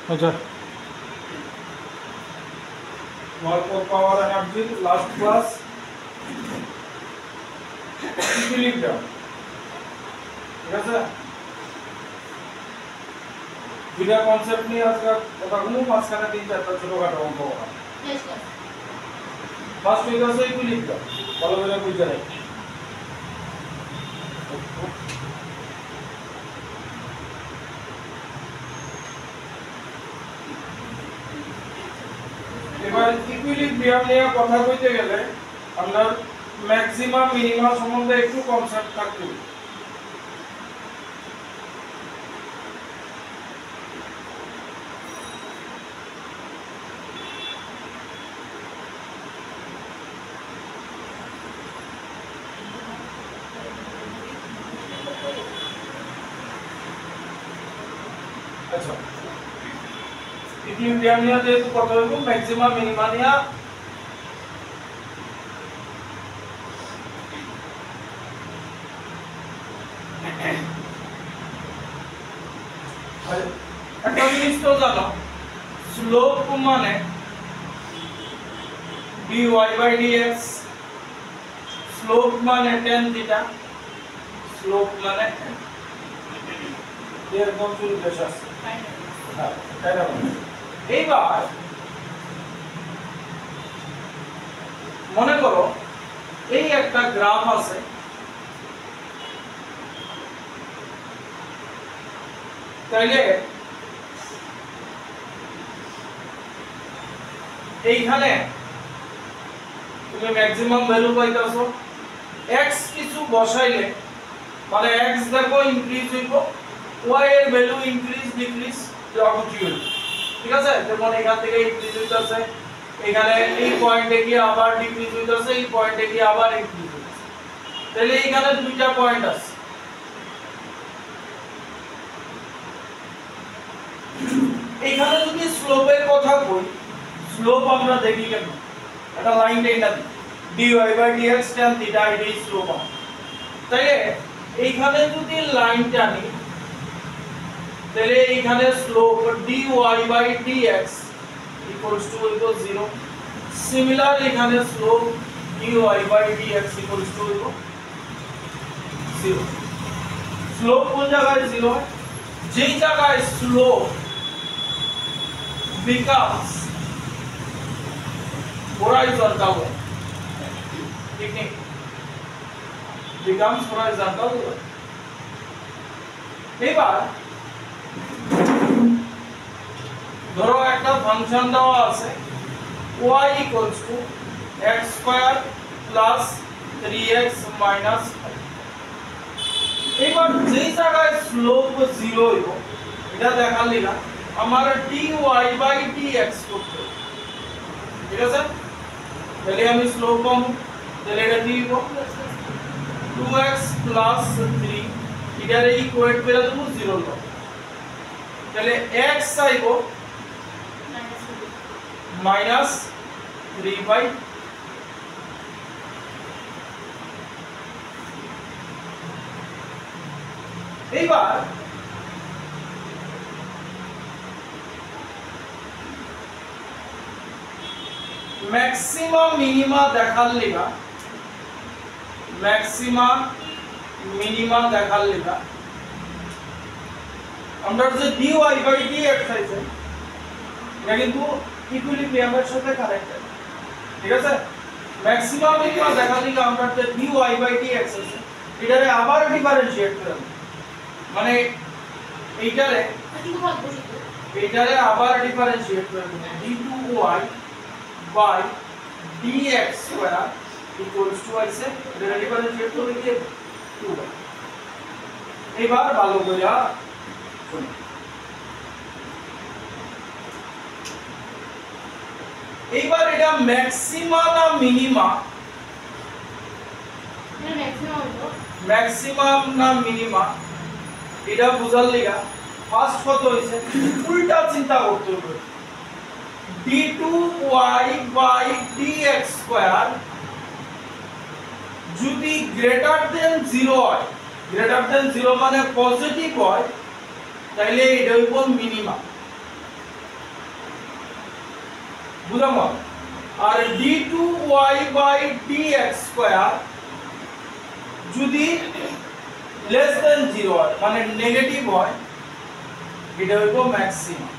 अच्छा 1/4 power energy last class equilibrium ঠিক আছে দুইটা কনসেপ্ট নিয়ে আজকে কথা বলবো মাঝখানে তিন চারটা ছোটখাটো অঙ্ক হবে ফার্স্ট হইছে আছে ইকুইলিব্রিয়াম ভালো করে বুঝতে রাখ এবার ইকুইলিব্রিয়াম নিয়ে কথা কইতে গেলে আমরা ম্যাক্সিমাম মিনিমাম সম্বন্ধে একটু কনসেপ্ট থাকতে হবে আচ্ছা ইকুইলিব্রিয়াম নিয়ে যেহেতু কথা বলবো ম্যাক্সিমাম মিনিমা নিয়ে একটা জিনিস তো জানো স্লোপ মানে dy by dx স্লোপ মানে tan থিটা স্লোপ মানে এরকম চুল বেশ আছে হ্যাঁ তাই না এইবার মনে করো এই একটা গ্রাফ আছে তাইলে এইখানে তুমি ম্যাক্সিমাম ভ্যালু পাইতাছো x কিছু বসাইলে মানে x দেখো ইনক্রিজ হইব y এর ভ্যালু ইনক্রিজ ডিক্রিজ যখন কি হইব ঠিক আছে যেমন এখান থেকে ইনক্রিজ হইতাছে এখানে এই পয়েন্টে গিয়ে আবার ডিক্রিজ হইতাছে এই পয়েন্টে গিয়ে আবার ইনক্রিজ হইতাছে তাহলে এখানে দুইটা পয়েন্ট আছে এখানে যদি স্লোপের কথা কই স্লোপ আমরা দেখি কেন এটা লাইন টেইনা dy by dx tan theta এটাই স্লোপ তাইলে এইখানে যদি লাইন টানি তাহলে এইখানে slope dy by dx equals to 0 similar এখানে slope dy by dx equals to 0 slope কোন জায়গায় 0 হয় যেই জায়গায় স্লোপ becomes horizontal ठीक नहीं becomes horizontal এবার ধরো একটা ফাংশন দেওয়া আছে y equals to x square plus 3x minus 5 এবার যেই জায়গায় স্লোপ 0 হইব এটা দেখার লিগা আমার dy by dx করতে হবে ঠিক আছে তাহলে আমি স্লোপ পাবো তাহলে এটা কি হইব 2x plus 3 এটার ইকুয়েট করে দেব 0 পাবো তাহলে x আইব minus 3 by এইবার ম্যাক্সিমাম মিনিমা দেখার লিগা আমরা যে dy by dx আছে এটা কিন্তু ইকুইলিব্রিয়ামের সাথে কানেক্টেড ঠিক আছে ম্যাক্সিমাম মিনিমা দেখার লিগা আমরা যে dy by dx আছে এটারে আবার ডিফারেনশিয়েট করব মানে এইটারে আবার ডিফারেনশিয়েট করব d2y by dx square equals to ऐसे এটা ডিফারেনশিয়েট করে দিয়ে 2y এবার ভালো করে শুনুন এইবার এটা ম্যাক্সিমা না মিনিমা ম্যাক্সিমাম না মিনিমা এটা বুঝার লিগা ফার্স্ট কত হইছে উল্টা চিন্তা করতে হবে d2y by dx square যদি গ্রেটার দেন 0 হয় গ্রেটার দেন 0 মানে পজিটিভ হয় তাইলে এটা হইব মিনিমাম বুঝলাম। আর d2y বাই dx স্কয়ার যদি লেস দেন 0 হয় মানে নেগেটিভ হয়, এটা হইব ম্যাক্সিমাম।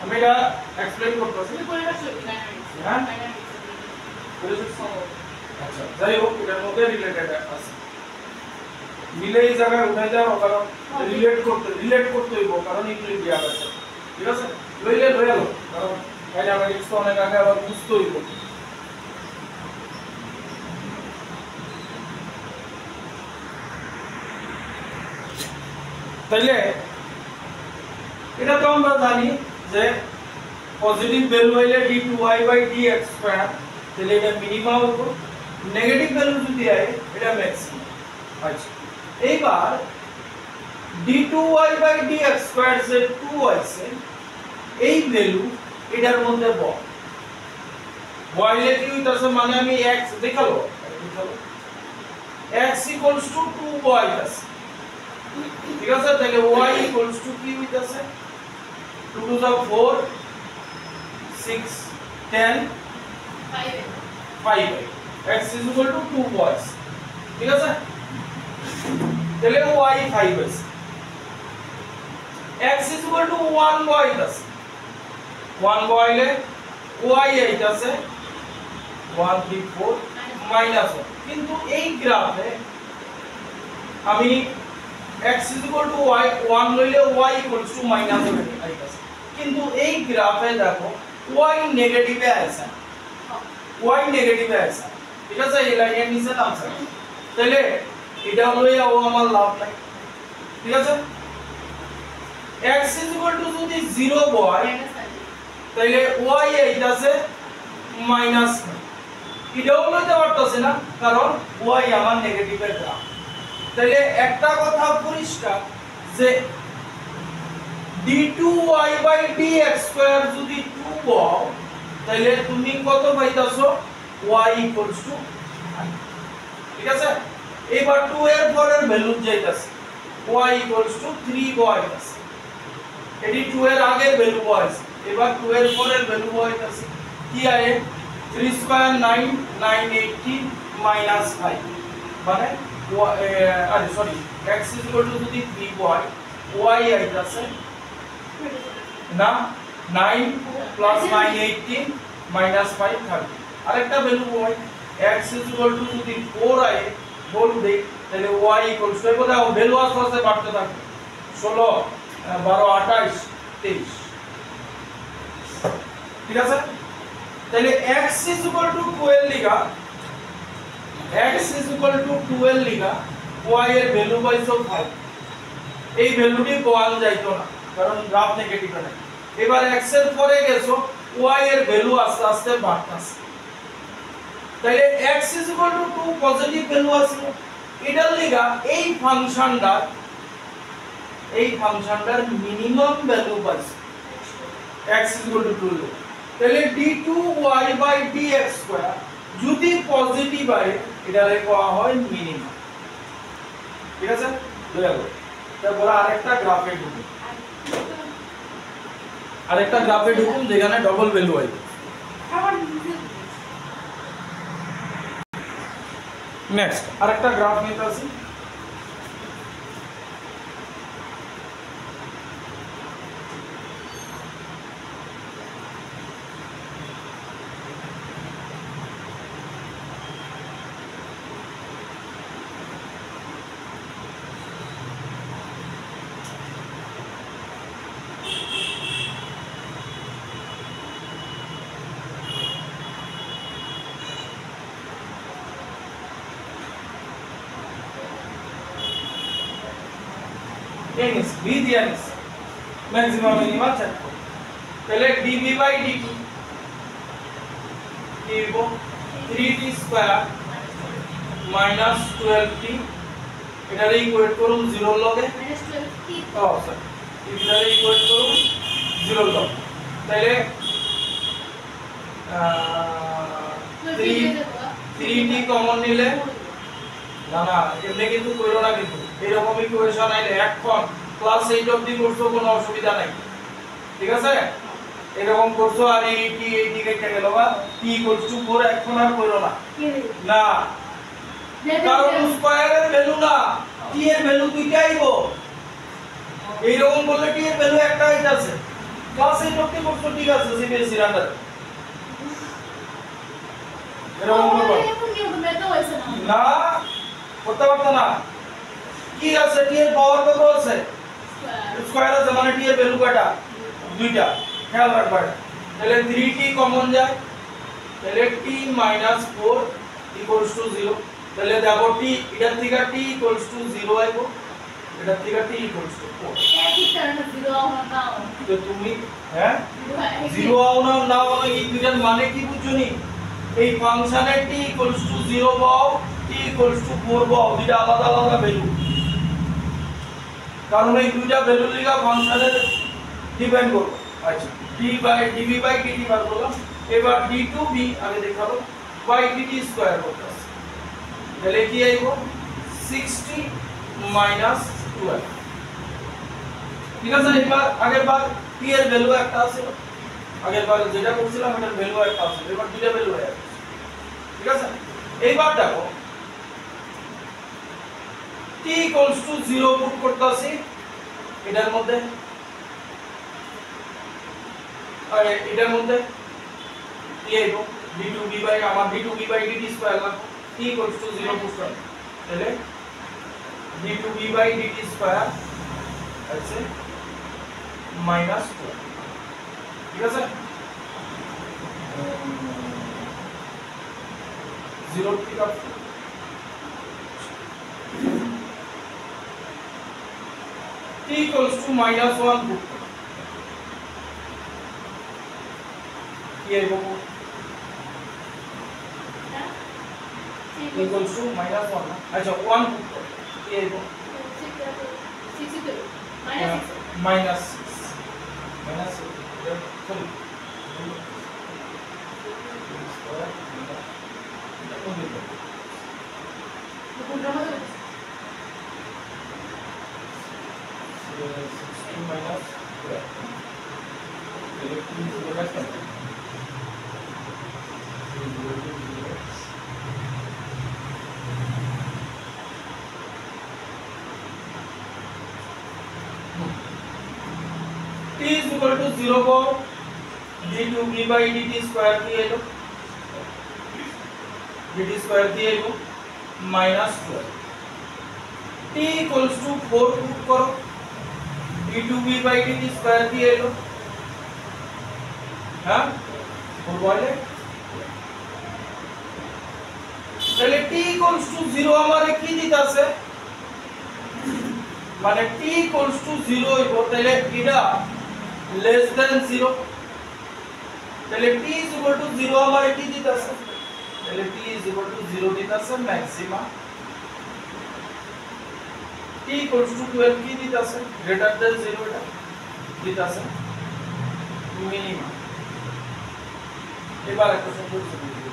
আমি এটা এক্সপ্লেইন করতেছি। হ্যাঁ আচ্ছা, যাই হোক এটার মধ্যে রিলেটেড আছে, মিলে এই জায়গায় উঠে যাও, কারণ রিলেট করতে হইব, কারণ ইকুইলিব্রিয়াম আছে। ঠিক আছে, লইলে লই আলো, কারণ কাইনেমেটিক্স তো অনেক আগে আবার বুঝতে হইব। তাইলে এটা তো আমরা জানি যে পজিটিভ ভ্যালু হইলে d2y dx স্কয়ার, তাহলে এটা মিনিমাম হইব, নেগেটিভ ভ্যালু যদি হয় এটা ম্যাক্সিমাম। আচ্ছা, এইবার d2y dx স্কয়ার যে 2 আছে এই ভ্যালু এটার মধ্যে বয়লে কি হইতাছে, মানে আমি x দেখালো x ইকুয়ালস টু 2 বয় আছে। ঠিক আছে, তাহলে y ইকুয়ালস টু কি হইতাছে 2 to the 4 6 10 5 x is equal to 2 boys। ঠিক আছে, তাহলে y 5 আছে, x is equal to 1 boy আছে, 1 boy লে y আইতাছে 1 3 4 মাইনাস 1। কিন্তু এই গ্রাফে আমি x is equal to y 1 লইলে y equals to minus 1 আইতাছে, কিন্তু এই গ্রাফে দেখো y নেগেটিভে আছে, y নেগেটিভে আছে। ঠিক আছে, এই লাইনের নিচে নামছে, তাহলে এটা লইয়া ও আমার লাভ নাই। ঠিক আছে, x is equal to যদি 0 বয় তাহলে y আইতাছে মাইনাস, এটাও লইতে পারতাছে না, কারণ y আমার নেগেটিভের গ্রাফ। তাহলে একটা কথা পরিষ্কার যে d2y dx স্কয়ার যদি 2 পাও তাহলে তুমি কত পাইতাছো y ইকুয়ালস টু 5। ঠিক আছে, এবার 2 এর পরের ভ্যালু যাইতাছে y ইকুয়ালস টু 3 বয়তাছে, এটি 2 এর আগের ভ্যালু বয়স, এবার 2 এর পরের ভ্যালু বয়তাছে কি আয়ে 3 স্কয়ার 9 9 18 মাইনাস 5, মানে আরে sorry x is equal to যদি 3y y আইতাছে না 9 প্লাস 9 18 মাইনাস 5 30। আরেকটা ভ্যালু হয় x is equal to যদি 4 আই বল দেই তাহলে y ইকুয়ালস টু এবারে ভ্যালু আস্তে আস্তে বাড়তে থাকে 16 12 28 23। ঠিক আছে, তাহলে x is equal to 12 লিখা, x is equal to 12 লিখা, y এর ভ্যালু পাইছো 5, এই ভ্যালুটি পাওয়া যাইতো না কারণ গ্রাফ নেগেটিভ না। এবার x এর পরে গেছো y এর ভ্যালু আস্তে আস্তে বাড়তাছে, তাহলে x is equal to 2 positive value আছে, এটার লিগা এই ফাংশনটার মিনিমাম ভ্যালু পাইছে x is equal to 2, তাহলে d2y dx স্কয়ার যদি পজিটিভ হয় এটারে কোয়া হয় মিনিমাম। ঠিক আছে, লইয়ালো। তারপর আরেকটা গ্রাফে ঢুকুন যেখানে ডবল ভ্যালু হয়। নেক্সট আরেকটা গ্রাফ নিতে আসি, এনিস b দিয়া নিস ম্যাক্সিমাম মিনিমাম চেক করো, তাহলে dv বাই dt কি হইব 3t স্কয়ার মাইনাস 12t, এটারে ইকুয়েট করুন 0 লগে -12t, ও স্যার এটারে ইকুয়েট করুন 0 লগে, তাহলে 3t কমন নিলে না না এমনি কিন্তু কইরো না, কিন্তু এরকম ইকুয়েশন আইলে এখন ক্লাস 8 অবধি করছো কোনো অসুবিধা নাই। ঠিক আছে, এরকম করছো আর এই দিকে গেল বা t = 4 এখন আর করো না না কারণ স্কয়ারের ভ্যালু না t এর ভ্যালু দুইটাই আইবো এইরকম বললে t এর ভ্যালু একটা হইতাছে ক্লাস 8 অবধি করছো ঠিক আছে সিবিএসসি আন্ডার এরকম করবা না করতে পারতো না কি আছে t এর পাওয়ার কত আছে স্কয়ার আছে মানে t এর ভ্যালু কয়টা দুইটা খেয়াল রাখবা তাহলে 3t কমন যায় তাহলে t - 4 = 0 তাহলে দেখো t এটার থেকে t = 0 আইবো এটার থেকে t = 4 একই কারণে 0 আও না তো তুমি হ্যাঁ 0 আও না নাও এই দুইটার মানে কি বুঝছনি এই ফাংশনের t = 0 পাও t = 4 পাও দুইটা আলাদা আলাদা ভ্যালু কারণ এই দুইটা ভ্যালু লিগা ফাংশনের ডিপেন্ড করবে আচ্ছা dv/dt বার করলাম এবার d2b আগে দেখাবো y dt স্কয়ার করতেছে তাহলে কি আইবো 60 - 12 ঠিক আছে এবার আগের বার t এর ভ্যালু একটা ছিল আগের বার যেটা করছিলাম এটার ভ্যালু একটা ছিল এবার দুইটা ভ্যালু হয়ে গেছে ঠিক আছে এইবার দেখো t = 0 পুট করতেছি এটার মধ্যে আর এটার মধ্যে কি আইবো d2b/ আমার d2b/dt স্কয়ার লাগবে t = 0 পুট করব তাহলে d2b/dt স্কয়ার আছে -2 ঠিক আছে 0 থেকে t = -1 পুট কি আইবো equals to -1 না আচ্ছা 1 পুট করো কি আইবো -6 sorry t = 0 को d2b/dt স্কয়ার কি হলো dt স্কয়ার কি হলো -12 t = 4 পুট করো d2b/dt স্কয়ার কি হলো হ্যাঁ 4 বলে তাহলে t = 0 আমারে কি দিতাছে মানে t = 0 হইবো তাহলে এটা less than 0 তাহলে t = 0 আমারে কি দিতাছে তাহলে t = 0 দিতাছে ম্যাক্সিমা t = 12 কি দিতাছে গ্রেটার দ্যান 0 এটা দিতাছে মিনিমা এবার একটা সম্পর্ক বুঝবো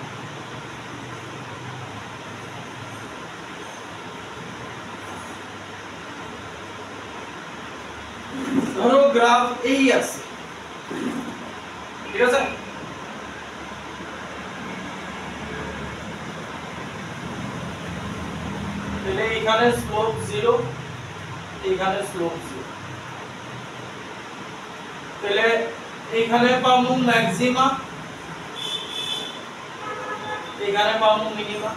ধরো গ্রাফ এই আছে ঠিক আছে তাহলে এখানে স্লোপ 0 এখানে স্লোপ 0 তাহলে এখানে পাবো ম্যাক্সিমা এখানে পাবো মিনিমা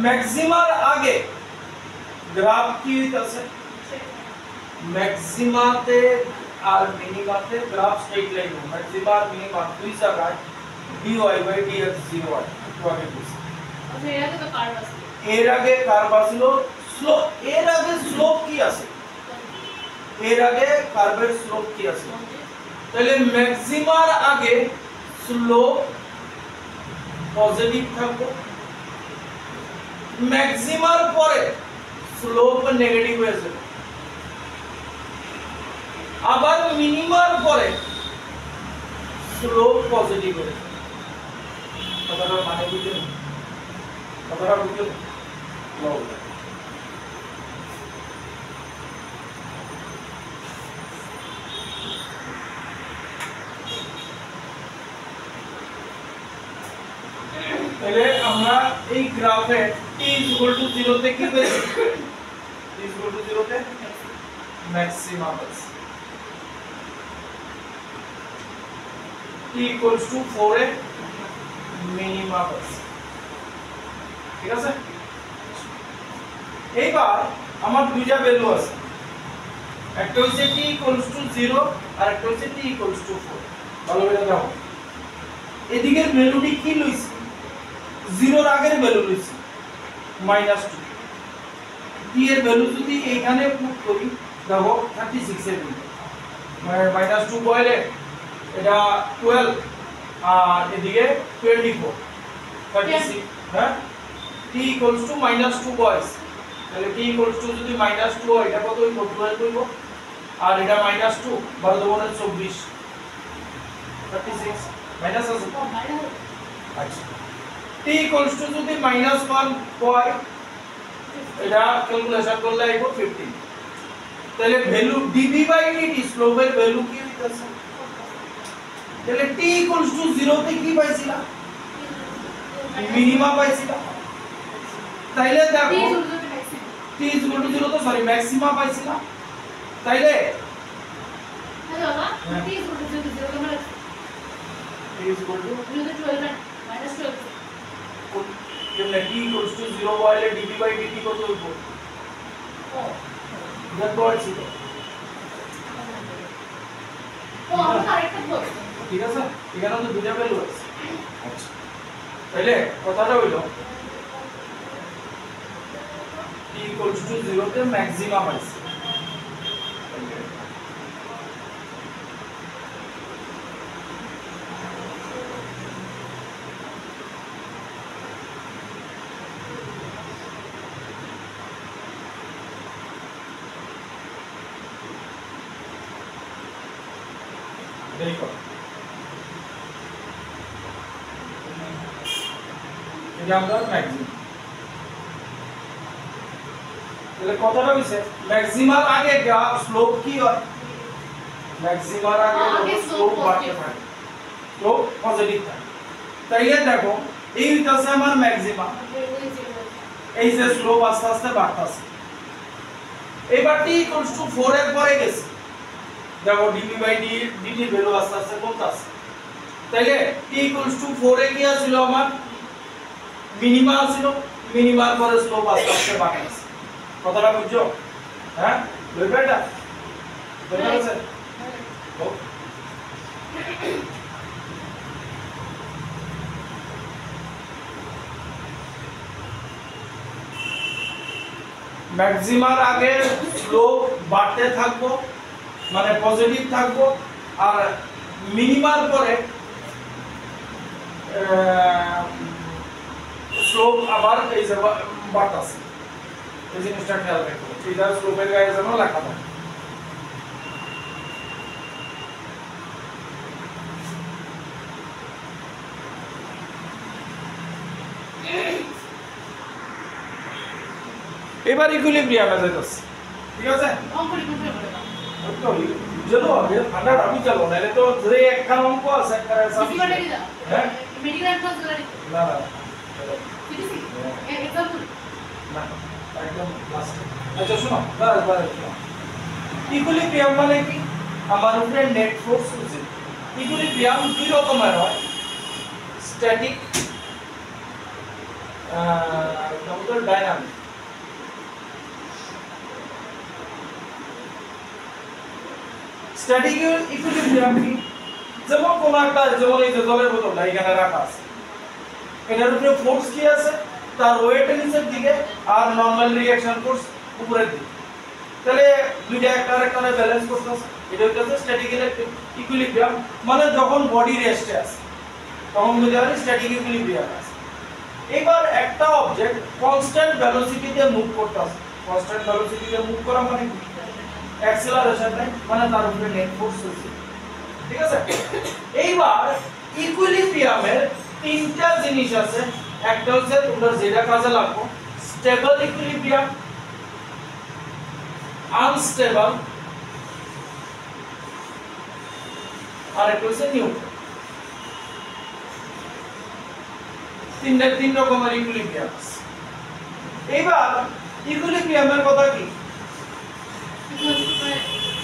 ম্যাক্সিমার আগে গ্রাফ কি হইতাছে ম্যাক্সিমাতে আর মিনিমাতে গ্রাফ স্ট্রেট লাইন ম্যাক্সিমা আর মিনিমা দুই জায়গায় dy/dx 0 হয় একটু আগে বুঝছি আচ্ছা এর আগে কার্ভ ছিল স্লোপ এর আগে স্লোপ কি আছে এর আগে কার্ভের স্লোপ কি আছে তাহলে ম্যাক্সিমার আগে স্লোপ পজিটিভ থাকবে ম্যাক্সিমার পরে স্লোপ নেগেটিভ হয়ে যাবে আবার মিনিমার পরে স্লোপ পজিটিভ হয়ে যাবে কথাটা মানে বুঝলেন কথাটা বুঝলেন এই গ্রাফে t = 0 তে কি পেয়েছি? t = 0 তে ম্যাক্সিমাম আছে, t = 4 এ মিনিমাম আছে। ঠিক আছে, এইবার আমার দুইটা ভ্যালু আছে, একটা হচ্ছে t = 0 আর একটা হচ্ছে t = 4। ভালো করে দেখো, এদিকের ভ্যালুটি কি লইছি, 0 এর আগের ভ্যালু লইছি -2। t এর ভ্যালু যদি এখানে পুট করি দেখো 36 এর দিকে, মানে -2 বলে এটা 12 আর এদিকে 24 36। হ্যাঁ, t = -2 বয়স, তাহলে t = যদি -2 হয় এটা কত হইব? 12 হইব, আর এটা -2 12 × 24 36 মাইনাস আছে। আচ্ছা, t = যদি -1 হয় এটা ক্যালকুলেশন করলে আইবো 15। তাহলে ভ্যালু dv/dt স্লোপের ভ্যালু কি হইতাছে? তাহলে t = 0 তে কি পাইছিলাম? মিনিমাম পাইছিলাম। তাইলে দেখো t = 0 তো সরি ম্যাক্সিমাম পাইছিলাম। তাইলে হ্যালো বাবা, t = 0 তোমরা t = 12 কেমনে t = 0 হইলে dv/dt কত হইব? দেখো আছে তো, ও আমরা আরেকটা বলছি। ঠিক আছে, এখানে তো দুটো ভ্যালু আছে। আচ্ছা, তাহলে কথাটা হইলো t = 0 তে ম্যাক্সিমাম আছে। দেখো এটা আমরা ম্যাক্সিমাম, তাহলে কথাটা হইছে ম্যাক্সিমার আগে গ্রাফ স্লোপ কি হয়? ম্যাক্সিমার আগে স্লোপ বাড়তে থাকে, স্লোপ পজিটিভ থাকে। তাইলে দেখো এই হইতাছে আমার ম্যাক্সিমাম, এই যে স্লোপ আস্তে আস্তে বাড়তাছে। এবার t = 4 এর পরে গেছে, দেখো dv/dt ভ্যালু আস্তে আস্তে কমতাছে। তাইলে t = 4 এ কি ছিল আমার? মিনিমাম ছিল, মিনিমাম পরে স্লোপ আস্তে আস্তে বাড়তেছে। কথাটা বুঝছো? হ্যাঁ, বুঝবে এটা? বুঝতে পারছেন? ম্যাক্সিমার আগে স্লোপ বাড়তে থাকবো, মানে পজিটিভ থাকবো, আর মিনিমার পরে স্লোপ আবার এই যে বাড়তাছে। এই জিনিসটা খেয়াল রাখো, এটা স্লোপের গায়ে যেন লেখা থাকে। এবার ইকুইলিব্রিয়ামে যাইতাছে। ঠিক আছে, অঙ্ক লিখতে হবে না। তো চলো আগে ফান্ডা আমি চলো নালে তো যে একটা অঙ্ক আছে একটা ডিসিমাল এর দাও। হ্যাঁ, মেডিকেল ক্লাস করে না না সিটিসি এক্সাম্পল না একদম লাস্ট। আচ্ছা শোনো, বারে শোনো, ইকুইলিব্রিয়াম মানে কি? আমার উপরে নেট ফোর্স আছে। ইকুইলিব্রিয়াম দুই রকমের হয়, স্ট্যাটিক আর ডাইনামিক। স্ট্যাটিক ইকুইলিব্রিয়াম কি? যেমন কোন একটা, যেমন এই যে জলের বোতলটা এখানে রাখা আছে, এটার উপরে ফোর্স কি আছে? তার ওয়েট নিচের দিকে আর নরমাল রিঅ্যাকশন ফোর্স উপরের দিকে। তাহলে দুইটা একটা আরেকটারে ব্যালেন্স করতেছে, এটা হচ্ছে স্ট্যাটিক ইকুইলিব্রিয়াম। মানে যখন বডি রেস্টে আছে তখন বুঝতে পারি স্ট্যাটিক ইকুইলিব্রিয়াম আছে। এবার একটা অবজেক্ট কনস্ট্যান্ট ভেলোসিটিতে মুভ করতেছে। কনস্ট্যান্ট ভেলোসিটিতে মুভ করা মানে কি? অ্যাক্সেলারেশন নাই, মানে তার উপরে নেট ফোর্স আছে। ঠিক আছে, এইবার ইকুইলিব্রিয়ামের তিনটা জিনিস আছে। একটা হচ্ছে তোমরা যেটা কাজে লাগবে, স্টেবল ইকুইলিব্রিয়াম, আনস্টেবল, আর একটা হচ্ছে নিউট্রাল। তিন রকমের ইকুইলিব্রিয়াম আছে। এবার ইকুইলিব্রিয়ামের কথা কি,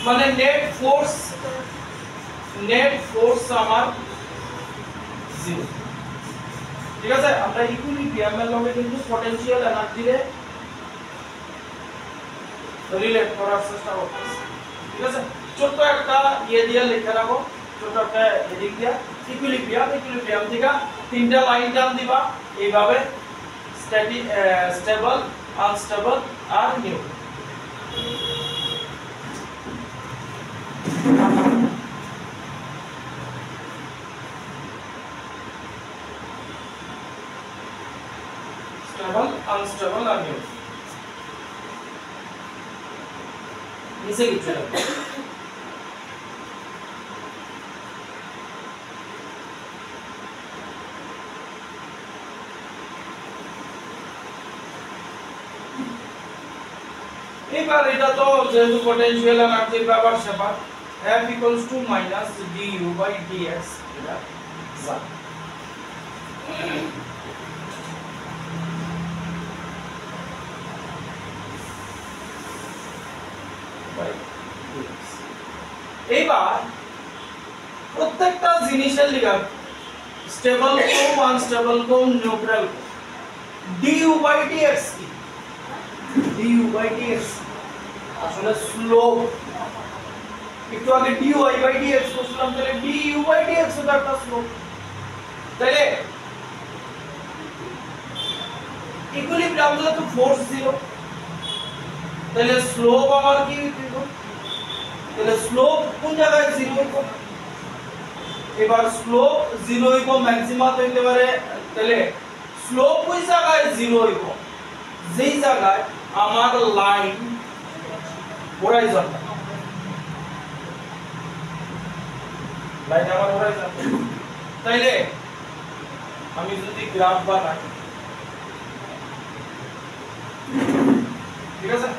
মানে নেট ফোর্স আমার জিরো। ঠিক আছে, আমরা ইকুইলিব্রিয়ামের লগে কিন্তু পটেনশিয়াল এনার্জিরে রিলেট করার চেষ্টা করতেছি। ঠিক আছে, ছোট একটা দিয়ে লিখে রাখো, ছোট একটা হেডিং দিয়া ইকুইলিব্রিয়াম থেকে তিনটা লাইন টান দিবা এইভাবে, স্টেবল, আনস্টেবল আর নিউট্রাল। স্টেবল, আনস্টেবল আর নিউট্রাল। নিচে কিছু না, এবার এটা তো যেহেতু পটেনশিয়াল এনার্জির ব্যাপার সেপার, F equals to minus du by dx এটা যা। এইবার প্রত্যেকটা জিনিসের লিগা স্টেবল কোন, আনস্টেবল কোন, নিউট্রাল কোন, du by dx কি, du by dx আসলে স্লোপ। একটু আগে dy by dx বলছিলাম, তাহলে du by dx ওটা একটা স্লোপ। তাহলে ইকুইলিব্রিয়ামে তো ফোর্স জিরো, তাহলে স্লোপ আমার কি হইব, তাহলে স্লোপ কোন জায়গায় জিরো হইব, এবার স্লোপ জিরো হইব ম্যাক্সিমাম হইতে পারে। তাহলে স্লোপ ওই জায়গায় জিরো হইব যেই জায়গায় আমার লাইন হরাইজন, লাইন আমার হরাইজন। তাইলে আমি যদি গ্রাফ বানাই, ঠিক আছে,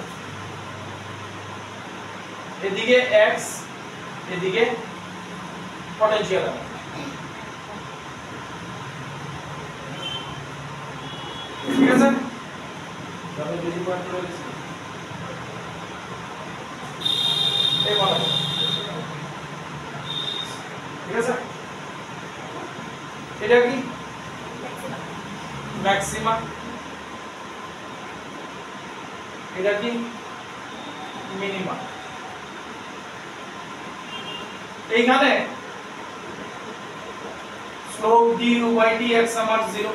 এদিকে x, এদিকে পটেনশিয়াল এনার্জি। ঠিক আছে, তাহলে যদি পয়েন্ট রয়েছে এই বলা, ঠিক আছে, এটা কি ম্যাক্সিমা, এটা কি মিনিমা। এইখানে স্লোপ du by dx আমার 0,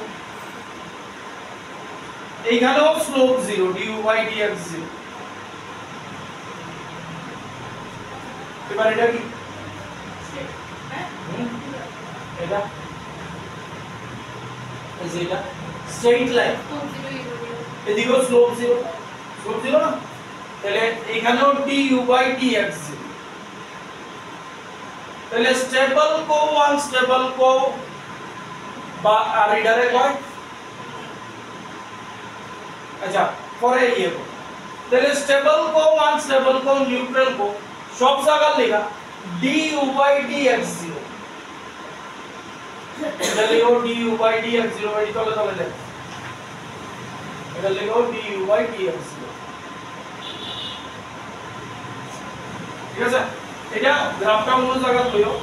এইখানেও স্লোপ 0, du by dx 0। এবার এটা কি, এটা এই যে এটা স্ট্রেইট লাইন, এদিকেও স্লোপ 0, স্লোপ 0 না, তাহলে এইখানেও du by dx 0। তাহলে স্টেবল কো, আনস্টেবল কো বা রিডারে কয়, আচ্ছা পরে ইয়ে কো, তাহলে স্টেবল কো, আনস্টেবল কো, নিউট্রাল কো সব জায়গা লেখা du by dx 0। এটা লিখো du by dx 0, এটি তলে তলে লেখো, এটা লিখো du by dx 0। ঠিক আছে, এটা গ্রাফটা অন্য জায়গা লইও।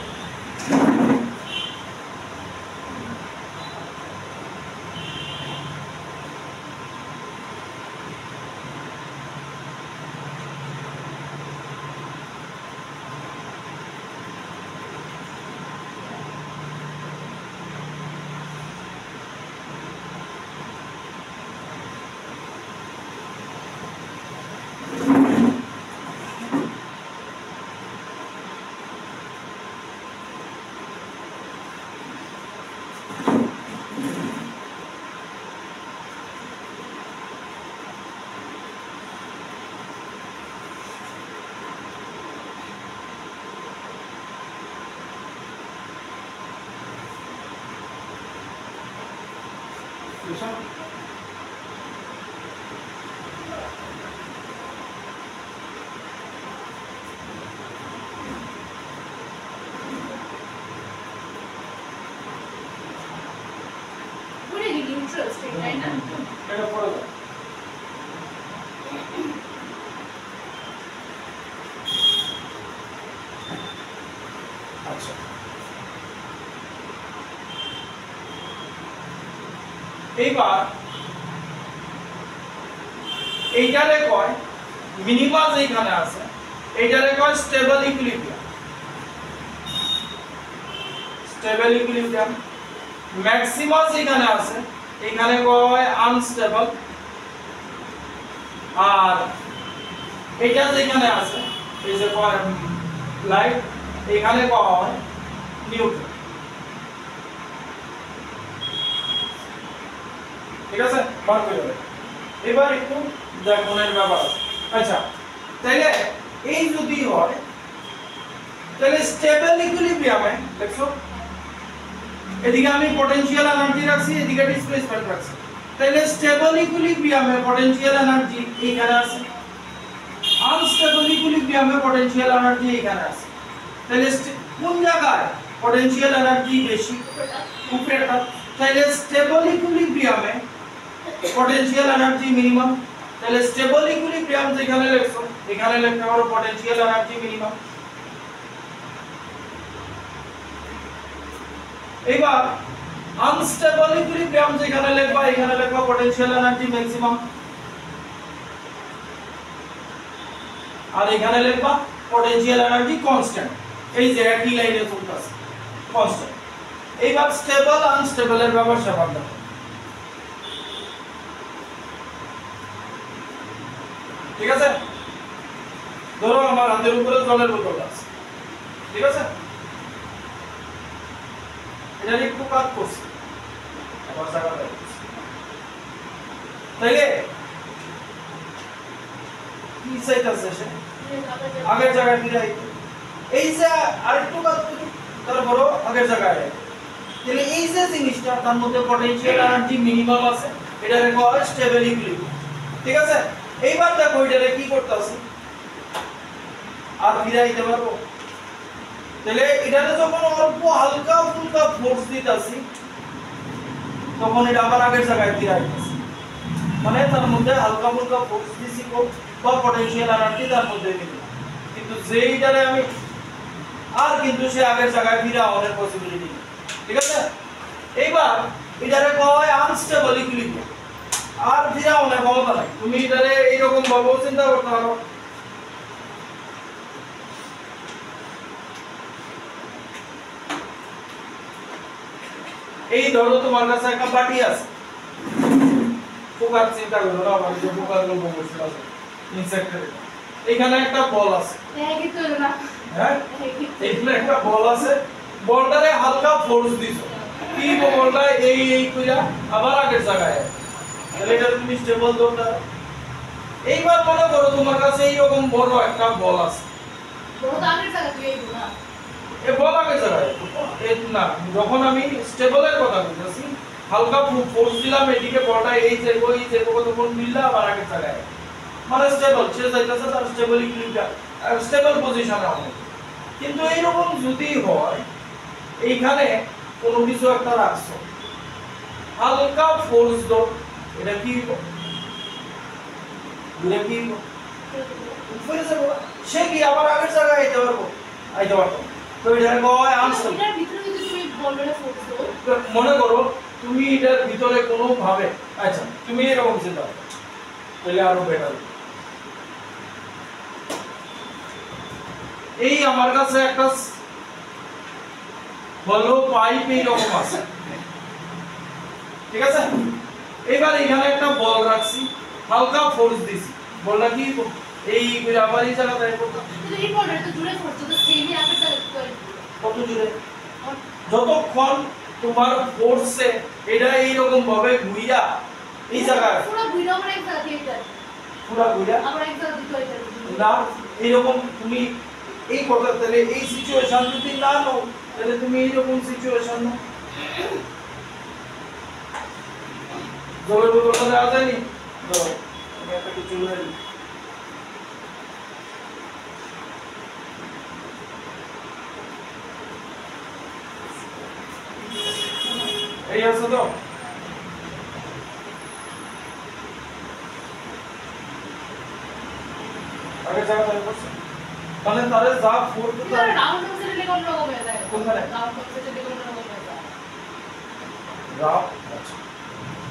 What are you এইবার এইটারে কয় মিনিমা যেখানে আছে এইটারে কয় stable equilibrium. Stable equilibrium. Maxima যেখানে আছে এখানে কয় আনস্টেবল, আর এটা যেখানে আছে এই যে কয় লাইট এখানে কয় নিউট্রাল। ঠিক আছে, বার করে দেবে। এবার একটু দেখনের ব্যাপার আছে। আচ্ছা, তাইলে এই যদি হয় তাহলে স্টেবল ইকুইলিব্রিয়ামে দেখছো এদিকে আমি পটেনশিয়াল এনার্জি রাখছি, এদিকে ডিসপ্লেসমেন্ট রাখছি। তাহলে স্টেবল ইকুইলিব্রিয়ামে পটেনশিয়াল এনার্জি এইখানে আছে, আনস্টেবল ইকুইলিব্রিয়ামে পটেনশিয়াল এনার্জি এইখানে আছে। তাহলে কোন জায়গায় পটেনশিয়াল এনার্জি বেশি? উপরেরটা। তাহলে স্টেবল ইকুইলিব্রিয়ামে পটেনশিয়াল এনার্জি মিনিমাম। তাহলে স্টেবল ইকুইলিব্রিয়াম যেখানে লিখছো এখানে লিখতে পারো পটেনশিয়াল এনার্জি মিনিমাম। এবার আনস্টেবল ইকুইলিব্রিয়াম যেখানে লিখবা এখানে লিখবা পটেনশিয়াল এনার্জি ম্যাক্সিমাম, আর এখানে লিখবা পটেনশিয়াল এনার্জি কনস্ট্যান্ট। এই যে একই লাইনে চলতেছে কনস্ট্যান্ট। এইবার স্টেবল আনস্টেবল এর ব্যাপার স্যাপার দেখো। ঠিক আছে, ধরো আমার হাতের উপরে জলের বোতল আছে, ঠিক আছে, এটা একটু কাজ করছে আবার জায়গা লাগছে, তাইলে কি চাইতেছে সে আগের জায়গায় ফিরে আইতে। এই যে আরেকটু কাজ করি তারপরও আগের জায়গায়, তাহলে এই যে জিনিসটা তার মধ্যে পটেনশিয়াল এনার্জি মিনিমাম আছে, এটা রেখা হয় স্টেবল ইকুইলিব্রিয়াম। ঠিক আছে, এইবার দেখো এটারে কি করতেছি আর ফিরে আইতে পারবো। তাহলে এটাতে যখন অল্প হালকা ফুলকা ফোর্স দিতাছি তখন এটা আবার আগের জায়গায় ফিরে আইতেছে, মানে তার মধ্যে হালকা ফুলকা ফোর্স দিছি বা পটেনশিয়াল এনার্জি তার মধ্যে দিলাম, কিন্তু যেইটারে আমি আর কিন্তু সে আগের জায়গায় ফিরে আওয়ার পসিবিলিটি। ঠিক আছে, এইবার এটারে কয় আনস্টেবল ইকুইলিব্রিয়াম, আর ফিরে আওয়ার ক্ষমতা নাই। তুমি এটারে এইরকম ভাবে চিন্তা করতে পারো, এই ধরো তোমার কাছে একটা বাটি আছে, পোকার চিন্তা করো না, আমার যে পোকার লোক বসে আছে ইনসেক্টের, এখানে একটা বল আছে, হ্যাঁ এখানে একটা বল আছে, বলটারে হালকা ফোর্স দিছো, কি বলটা এই কইরা আবার আগের জায়গায়, তাহলে এটা তুমি স্টেবল ধরতে। এইবার মনে করো তোমার কাছে এইরকম বড় একটা বল আছে, বড় তো আগের জায়গায় তুই এই না এ বল আগের জায়গায় এই না, যখন আমি স্টেবলের কথা বলতেছি হালকা ফোর্স দিলাম এদিকে বলটা এই যে তখন মিললা আবার আগের জায়গায়, মানে স্টেবল সে যাইতেছে তার স্টেবল ইকুইলিব্রিয়াম স্টেবল পজিশনে হবে। কিন্তু এইরকম যদি হয় এইখানে কোনো কিছু একটা রাখছো হালকা ফোর্স দাও, এটা কি সে কি আবার আগের জায়গায় আইতে পারবো তো এটা কয় আনস্টেবল। এটার ভিতরে যদি তুমি বলরে ফোর্স দাও, মনে করো তুমি এটার ভিতরে কোনো ভাবে, আচ্ছা তুমি এরকম চিন্তা করো তাহলে আরো বেটার। এই আমার কাছে একটা বলো পাইপ এইরকম আছে, ঠিক আছে, এবার এখানে একটা বল রাখছি হালকা ফোর্স দিছি, বলটা কি এই আবার এই জায়গাটা করতে এই বলরে তো জুড়ে ফোর্স তো সেমই আগের জায়গায় করে কত জুড়ে, যতক্ষণ তোমার ফোর্সে এটা এইরকম ভাবে ঘুরিয়া এই জায়গায় পুরো ঘুরে আমার এক জায়গা দিয়ে যায়, পুরো ঘুরিয়া আবার এক জায়গা দিতে হয় না এইরকম তুমি এই কথা, তাহলে এই সিচুয়েশন যদি না নাও তাহলে তুমি এইরকম সিচুয়েশন নাও, জলের বোতলটা দেওয়া যায়নি, ধরো আমি একটা কিছু বলে এই আছে তো, আগে যাওয়া তাহলে করছে মানে তারে যা ফোর তো তার রাউন্ড কনসেপ্টে লেগে অন্য রকম হয়ে যায়, কোনখানে রাউন্ড কনসেপ্টে লেগে অন্য রকম হয়ে যায় রাউন্ড, আচ্ছা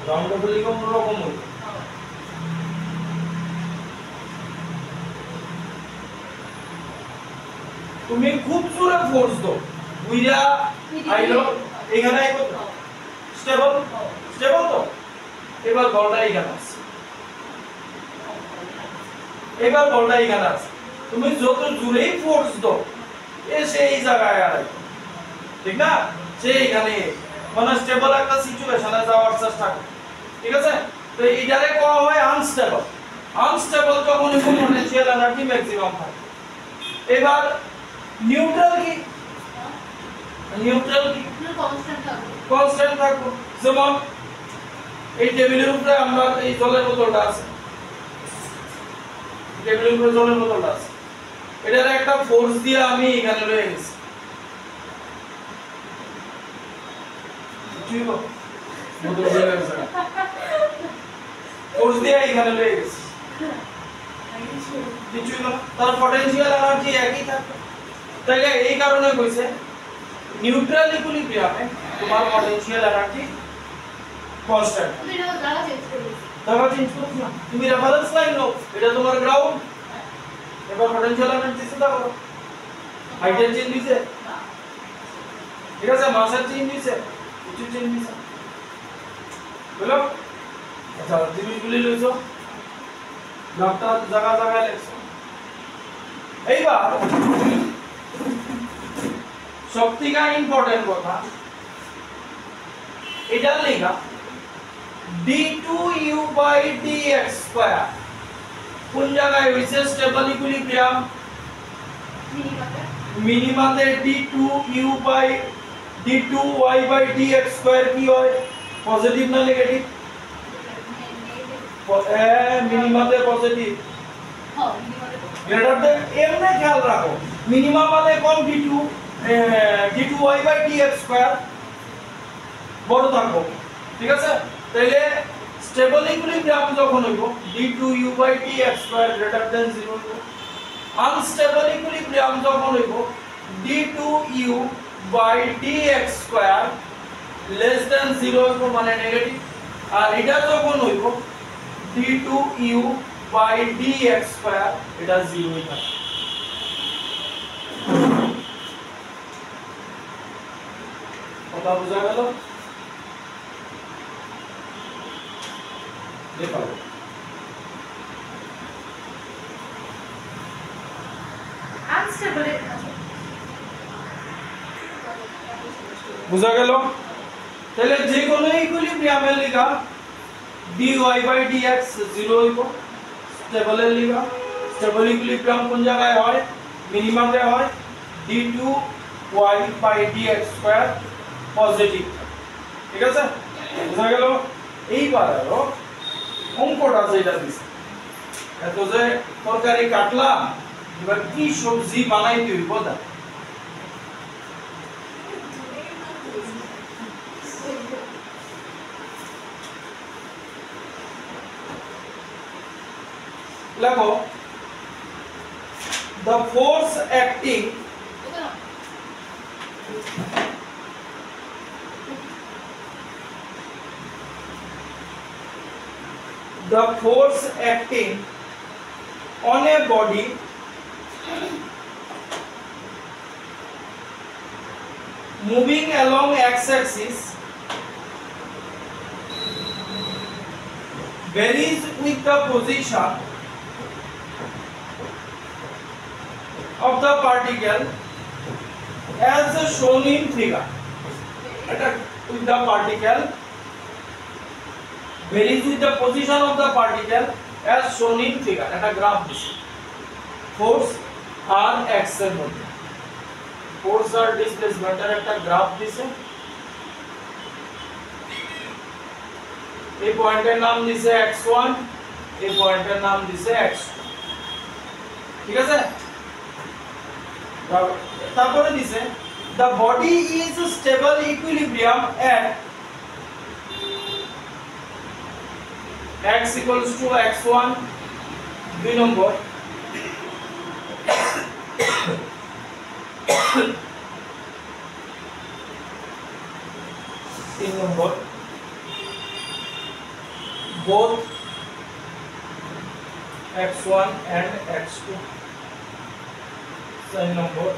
গ্রাউন্ড অফ লিখে অন্যরকম হইবে তুমি খুব জোরে ফোর্স দাও উইরা আইলো এখানে আইবো স্টেবল স্টেবল তো এবার বলটা এখানে আছে এবার বলটা এখানে আছে তুমি যত জোরেই ফোর্স দাও এসে এই জায়গায় আর ঠিক না সে এখানে মানে স্টেবল একটা সিচুয়েশনে যাওয়ার চেষ্টা করে ঠিক আছে তো এইটারে কোয়া হয় আনস্টেবল আনস্টেবল যখন পোটেনশিয়াল এনার্জি ম্যাক্সিমাম থাকে এবার নিউট্রাল কি নিউট্রাল কি কনস্ট্যান্ট থাকবে যেমন এই টেবিলের উপরে আমরা এই জলের বোতলটা আছে টেবিলের উপরে জলের বোতলটা আছে এটার একটা ফোর্স দিয়ে আমি এখানে লয়ে গেছি ঠিক আছে বোতল দিয়ে গেছে ফোর্স দিয়ে এখানে লয়ে গেছি কিছু না তার পটেনশিয়াল এনার্জি একই থাকে তাইলে এই কারণে কইছে নিউট্রাল ইকুইলিব্রিয়ামে তোমার পটেনশিয়াল এনার্জি কনস্ট্যান্ট তুমি এটা জায়গা চেঞ্জ করবে জায়গা চেঞ্জ করছ না তুমি রেফারেন্স লাইন নাও এটা তোমার গ্রাউন্ড এবার পটেনশিয়াল এনার্জি সেটা করো হাইটের চেঞ্জ দিছে ঠিক আছে মাসের চেঞ্জ দিছে কিছু চেঞ্জ দিছে বলো আচ্ছা জিনিসগুলি লইছো ডক্টর জায়গা জায়গা লেখছো এইবার শক্তিকা ইম্পর্টেন্ট কথা এটা লেখা d2u/dx² কোন জায়গায় হইছে স্টেবল ইকুইলিব্রিয়াম মিনিমাতে d2y/dx² কি হয় পজিটিভ না নেগেটিভ মিনিমাতে পজিটিভ হ্যাঁ মিনিমাতে গ্রেটার দেন এমনে খেয়াল রাখো মিনিমাম মানে কোন d2y/dx² বড় থাকবো ঠিক আছে তাইলে স্টেবল ইকুইলিব্রিয়াম যখন হইব d2u/dx² গ্রেটার দেন 0 হইব আনস্টেবল ইকুইলিব্রিয়াম যখন হইব d2u/dx² লেস দেন 0 হইব মানে নেগেটিভ আর এটা যখন হইব d2u/dx² এটা 0 হই থাকে কথা বুঝা গেল দেখো আনস্টেবল বুঝা গেল তাহলে যে কোনো ইকুইলিব্রিয়ামের লিগা dy/dx 0 হইব স্টেবলের লিগা স্টেবল ইকুইলিব্রিয়াম কোন জায়গায় হয় মিনিমামে হয় d2y/dx² পজিটিভ ঠিক আছে বুঝা গেল এইবার আরো অঙ্কটা যেটা দিছে এত যে তরকারি কাটলাম এবার কি সবজি বানাইতে হইব দা লেখো the force acting on a body moving along x-axis varies with the position of the particle as shown in figure. With the particle varies with the position of the particle as shown in figure. Eta graph this. Force R x এর মধ্যে force আর displacement এর একটা graph দিছে এই পয়েন্টের নাম দিছে x1 এই পয়েন্টের নাম দিছে x2 ঠিক আছে তারপরে দিছে the body is stable equilibrium at x equals to x1 দুই নম্বর তিন নম্বর both x1 and x2 second number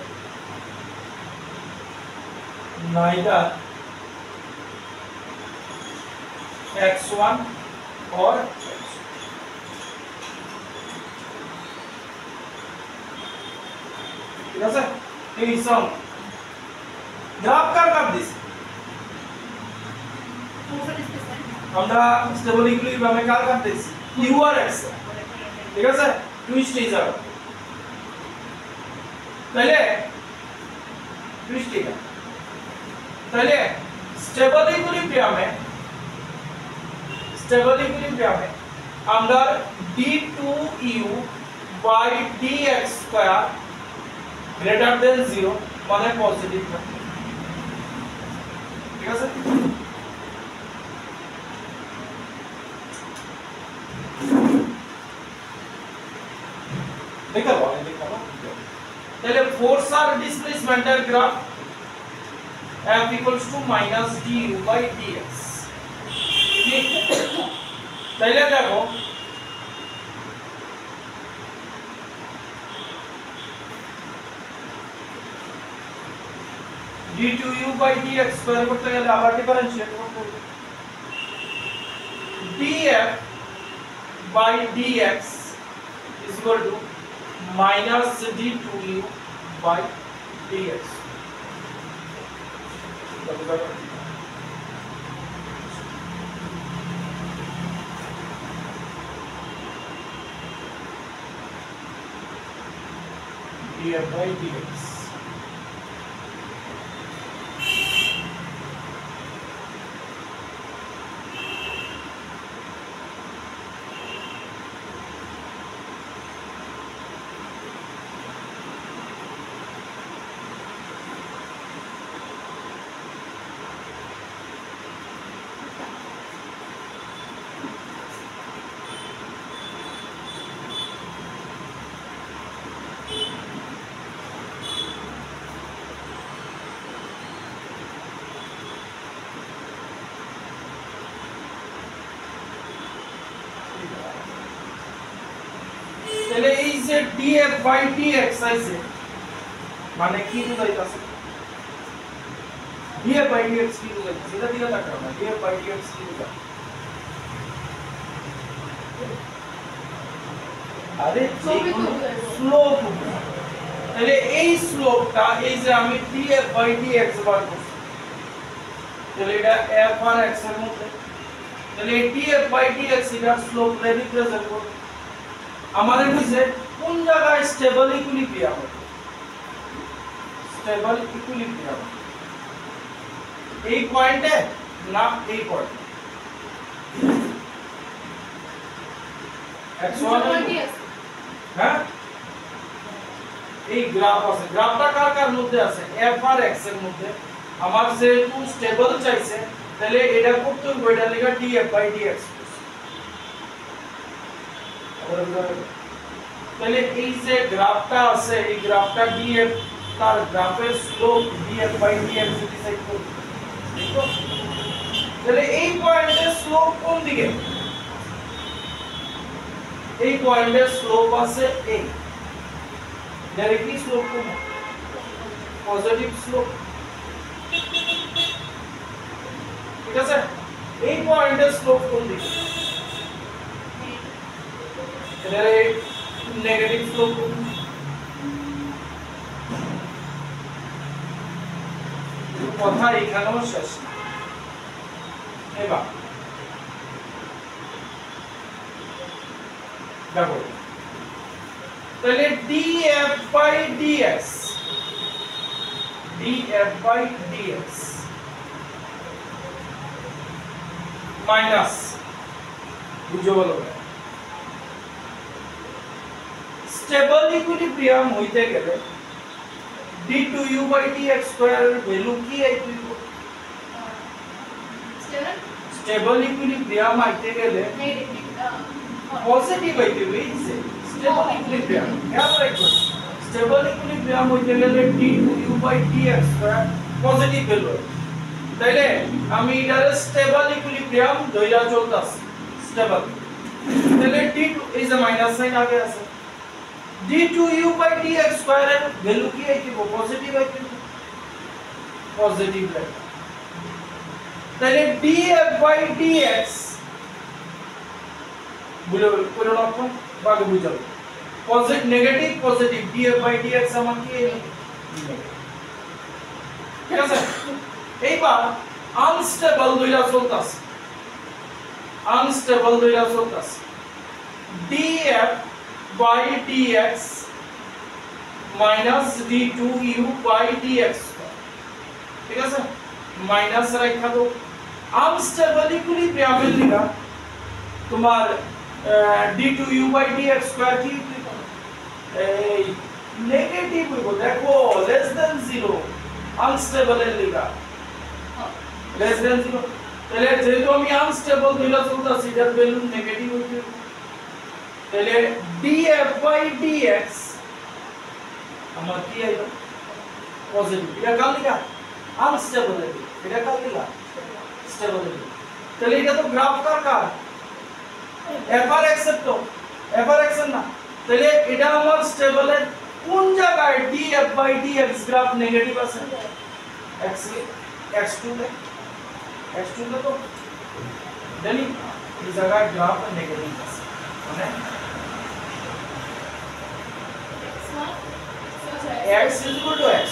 neither x1 or x2 ঠিক আছে এই সম গ্রাফ কার কাপ দিস আমরা স্টেবল ইকুইলিব্রিয়ামে কার কাপ দিস ইউ আর এক্স ঠিক আছে টুইস্ট হয়ে যাবে তাহলে টুইস্ট ঠিক আছে তাহলে স্টেবল ইকুইলিব্রিয়ামে আমরা d2u by dx square greater than 0 মানে পজিটিভ না ঠিক আছে দেখাবো তাহলে ফোর্স আর ডিসপ্লেসমেন্টের graph f equals to minus du by dx ঠিক তাইলে দেখো d2u by dx স্কয়ার করতে গেলে আবার ডিফারেন্সিয়েট করতে হবে df by dx is equal to minus d2u by dx df by dx তাহলে এই যে df by dx আছে মানে কি বুঝাইতাছে df by dx কি বুঝাইতাছে এটা দিলে টাকা না df by dx কি বুঝায় আরে স্লোপ তাহলে এই স্লোপটা এই যে আমি df by dx বার করছি তাহলে এটা f আর x এর মধ্যে তাহলে df by dx এর স্লোপ রিপ্রেজেন্ট করবে আমাদের বুঝে কোন জায়গায় স্টেবল ইকুইলিব্রিয়াম এই পয়েন্টে না এই পয়েন্টে x1 হ্যাঁ এই গ্রাফ আছে গ্রাফটা কার কার মধ্যে আছে f আর x এর মধ্যে আমার যেহেতু স্টেবল চাইছে তাহলে এটা করতে হবে এটা লেখা df by dx তাহলে এই যে গ্রাফটা আছে এই গ্রাফটা df তার গ্রাফের slope df by dx decide করব ঠিক আছে তাহলে এই পয়েন্টের স্লোপ কোন দিকে এই পয়েন্টের স্লোপ আছে এই ডাইরেক্টলি স্লোপ কোন পজিটিভ স্লোপ ঠিক আছে এই পয়েন্টের স্লোপ কোন দিকে এবারে নেগেটিভ স্লোপ কথা এখানেও শেষ এবার দেখো তাহলে df by dx মাইনাস বুঝো বলো স্টেবল ইকুইলিব্রিয়াম হইতে গেলে d2u by dx স্কয়ার এর ভ্যালু কি আইবে স্টেবল ইকুইলিব্রিয়াম আইতে গেলে পজিটিভ আইতে হবে স্টেবল ইকুইলিব্রিয়াম খেয়াল রাখো স্টেবল ইকুইলিব্রিয়াম হইতে গেলে d2u by dx square positive value তাইলে আমি এটার স্টেবল ইকুইলিব্রিয়াম ধইরা চলতাছি স্টেবল তাহলে d2 এই যে মাইনাস সাইন আগে আছে d2u বাই dx স্কয়ার এর ভ্যালু কি আইতিব পজিটিভ আইতিব পজিটিভ রাইট তাহলে df বাই dx বুঝলো কোন অপশন বাকি বুঝাও positive negative positive df by dx সমান কি ঠিক আছে এইবার আনস্টেবল দুইটা চলতেছে unstable দুইটা চলতেছে df by dx minus d2u by dx ঠিক আছে মাইনাস রাখা তো আনস্টেবল ইকুইলিব্রিয়ামের লিখা তোমার d2u by dx স্কয়ার কি এই নেগেটিভ হইব দেখো লেস দ্যান 0 আনস্টেবল এর লিখা লেস দ্যান 0 তাহলে যেহেতু আমি আনস্টেবল দুইটা চলতেছি এটার ভ্যালু নেগেটিভ হইবে তাহলে df by dx আমার কি আইলো পজিটিভ এটা কাল লিখা আনস্টেবল এটা কাল লিখা স্টেবল তাহলে এটা তো গ্রাফ কার fr(x) তো fr(x) না তাহলে এটা আমার স্টেবলের কোন জায়গায় df by dx graph negative আছে x2 তে x2 তো জানি এই জায়গায় গ্রাফ নেগেটিভ আছে মানে x x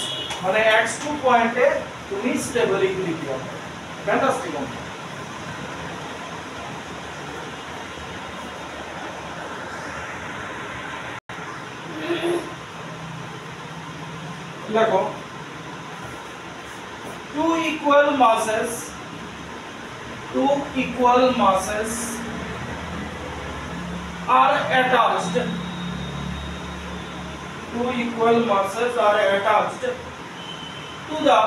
মানে x2 পয়েন্টে তুমি স্টেবল ইকুইলিব্রিয়াম ফ্যান্টাস্টিক দেখো two equal masses are attached two equal masses are attached to the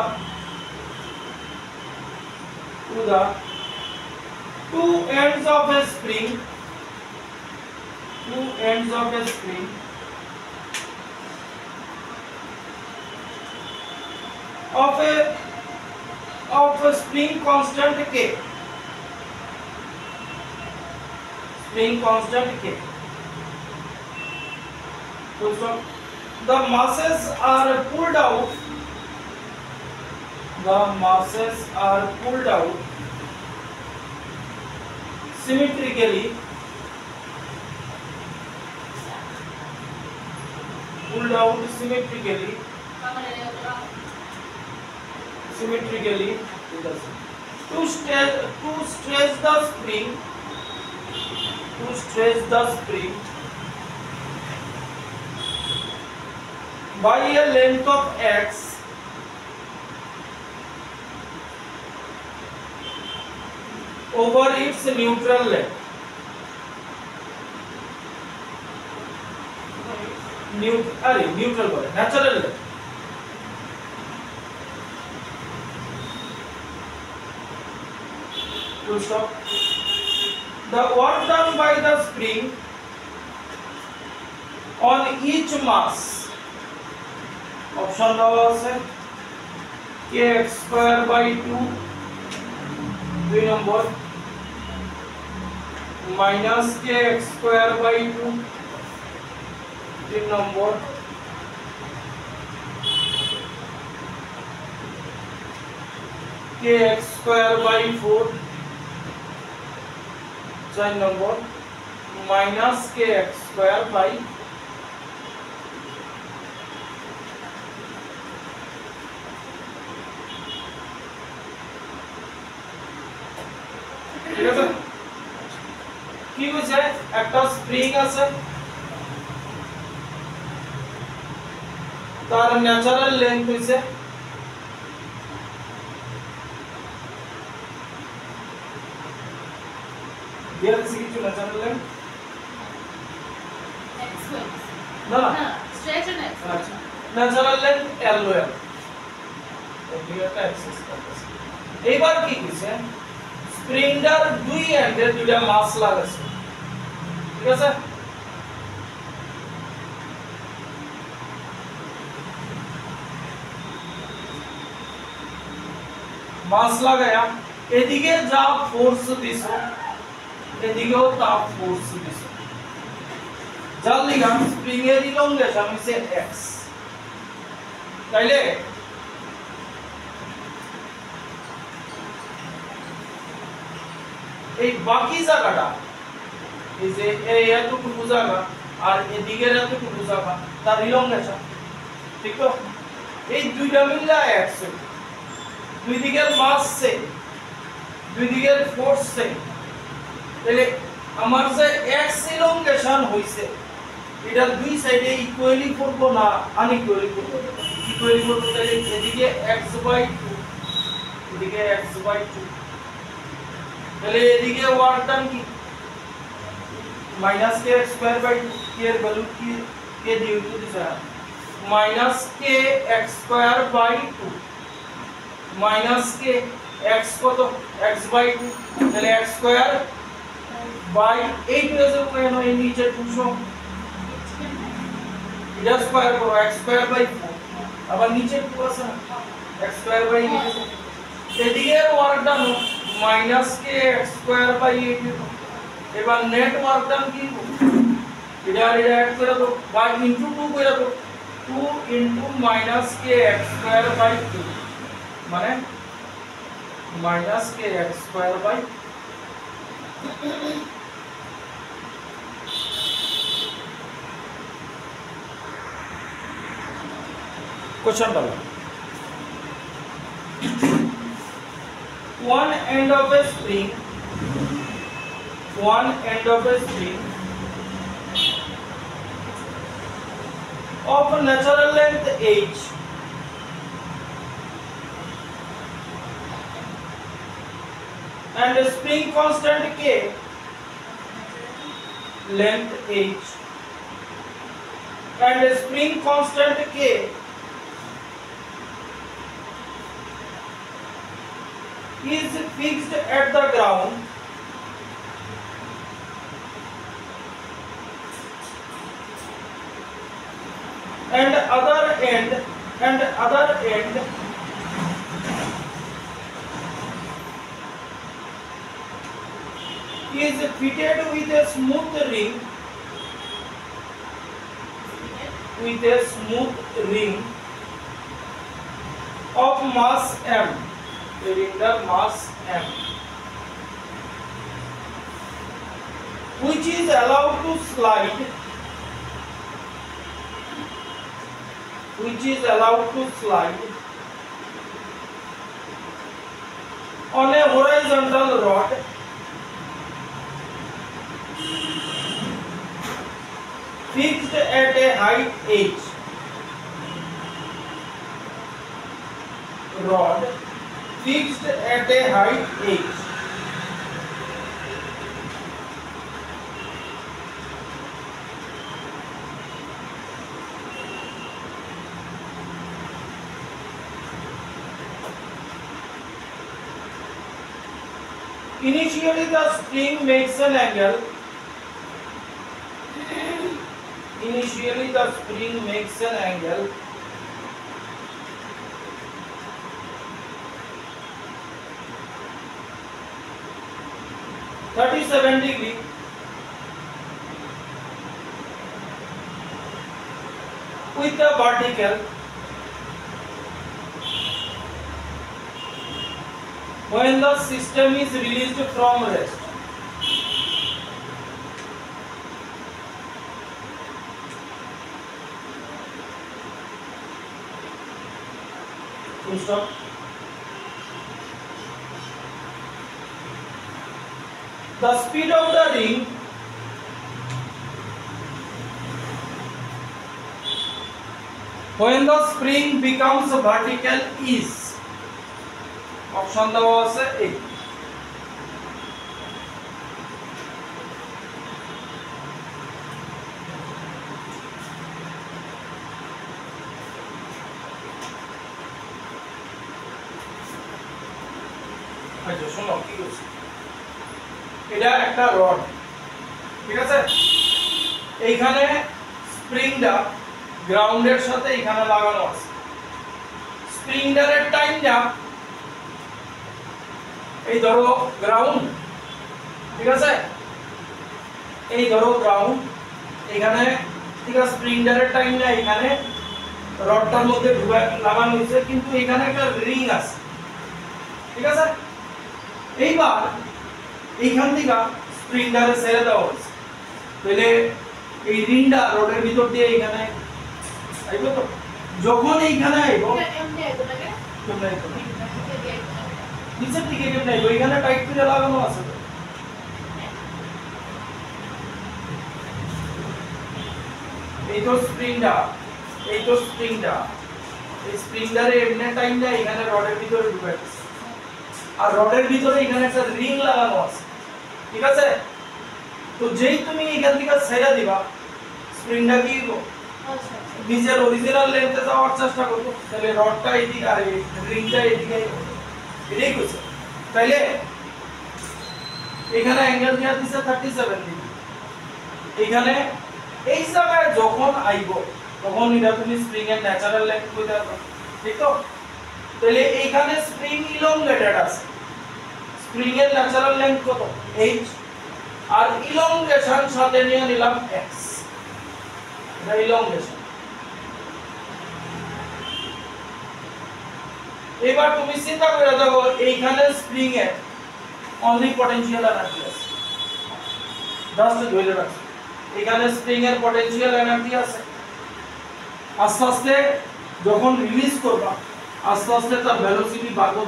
two ends of a spring of a spring constant k so the masses are pulled out symmetrically to stretch the spring by a length of x over its neutral length neutral body natural length full stop the work done by the spring on each mass option দেওয়া আছে kx square by 2 2 number minus kx square by 2 3 number kx square by 4 4 number minus kx square by ঠিক আছে কি হইছে একটা spring আছে তার natural length হইছে দেয়ার ইজ কিছু ন্যাচারাল লেন্থ না স্ট্রেচ এন্ড x আচ্ছা ন্যাচারাল লেন্থ l লোয়ার এটা এক্সেস করতেছে এইবার কি হইছে স্প্রিংটার দুই এন্ডে দুইটা মাস লাগাছে ঠিক আছে মাস লাগায়া এদিকে যা ফোর্স দিছো এদিকেও তাপ ফোর্স দিছে যার লিগা স্প্রিং এর ইলংগেশন হইছে x তাইলে এই বাকি জায়গাটা এই যে এই এতটুকু জায়গা আর এদিকের এতটুকু জায়গা তার ইলংগেশন ঠিক তো এই দুইটা মিলে x দুই দিকের মাস সেম দুই দিকের ফোর্স সেম তাহলে আমার যে x ইলংগেশন হইছে এটা দুই সাইডে ইকুয়ালি করব না আনইকুয়ালি করব ইকুয়ালি করব তাহলে এদিকে x/2 এদিকে x/2 তাহলে এদিকে ওয়ার্ক ডান কি মাইনাস কে x²/2 কে এর ভ্যালু কি কে দিয়ে দিছে মাইনাস কে x²/2 মাইনাস কে x কত x/2 তাহলে x²/8 হয়ে যাবে কেন এই নিচে 200 এটা স্কয়ার করো x²/4 আবার নিচে 2 আছে না x²/8 এদিকে ওয়ার্ক ডান মাইনাস কে x²/8 এবার নেট ওয়ার্ক ডান কি এটা অ্যাড করে দাও বা ইনটু 2 করে দাও 2 ইনটু মাইনাস কে x²/2 মানে মাইনাস কে x²/2 क्वेश्चन डालो one end of a spring of natural length h and a spring constant k length h and a spring constant k is fixed at the ground and other end is fitted with a smooth ring of mass m cylinder mass m which is allowed to slide on a horizontal rod fixed at a height h rod fixed at a height h initially the spring makes an angle 37 degree with the vertical when the system is released from rest. Full stop. The speed of the ring when the spring becomes vertical is option দেওয়া আছে এই আচ্ছা শোনো কি করছি এটা একটা rod ঠিক আছে এইখানে স্প্রিংটা গ্রাউন্ডের সাথে এখানে লাগানো আছে স্প্রিংটারের টাইমটা এই ধরো গ্রাউন্ড ঠিক আছে এই ধরো গ্রাউন্ড এখানে ঠিক আছে স্প্রিংটারের টাইম না এখানে রডটার মধ্যে ঢুকা লাগানো হয়েছে কিন্তু এখানে একটা রিং আছে ঠিক আছে এইবার এইখান থেকে স্প্রিংটারে ছেড়ে দেওয়া হয়েছে তাহলে এই রিংটা রডের ভিতর দিয়ে এখানে আইবো তো যখন এইখানে আইবো এমনি আইবো নাকি কেমনে আইবো নিচের দিকে কেমনে আইবো এখানে টাইট করে লাগানো আছে তো এই তো স্প্রিংটা এই স্প্রিংটারে এমনি টাইম না এখানে রডের ভিতরে ঢুকে গেছে আর রডের ভিতরে এখানে একটা রিং লাগানো আছে ঠিক আছে তো যেই তুমি এখান থেকে ছেড়ে দিবা স্প্রিংটা কি আচ্ছা নিজের অরিজিনাল লেন্থে যাওয়ার চেষ্টা করব তাহলে রডটা এইদিকে আর এই রিংটা এইদিকে এটাই করছে তাহলে এখানে অ্যাঙ্গেল দেওয়া দিছে 37 ডিগ্রি এখানে এই জায়গায় যখন আইবো তখন এটা তুমি স্প্রিং এর ন্যাচারাল লেন্থ কইতে পারবে ঠিক তো তাহলে এইখানে স্প্রিং ইলংগেটেড আছে স্প্রিং এর ন্যাচারাল লেন্থ কত h আর ইলংগেশন সাথে নিয়ে নিলাম x এটা ইলংগেশন এবার তুমি চিন্তা করে দেখো এইখানে spring A only potential energy আছে জাস্ট ধরে রাখো এখানে স্প্রিং এর পটেনশিয়াল এনার্জি আছে আস্তে আস্তে যখন রিলিজ করবা আস্তে আস্তে তার ভেলোসিটি বাড়বো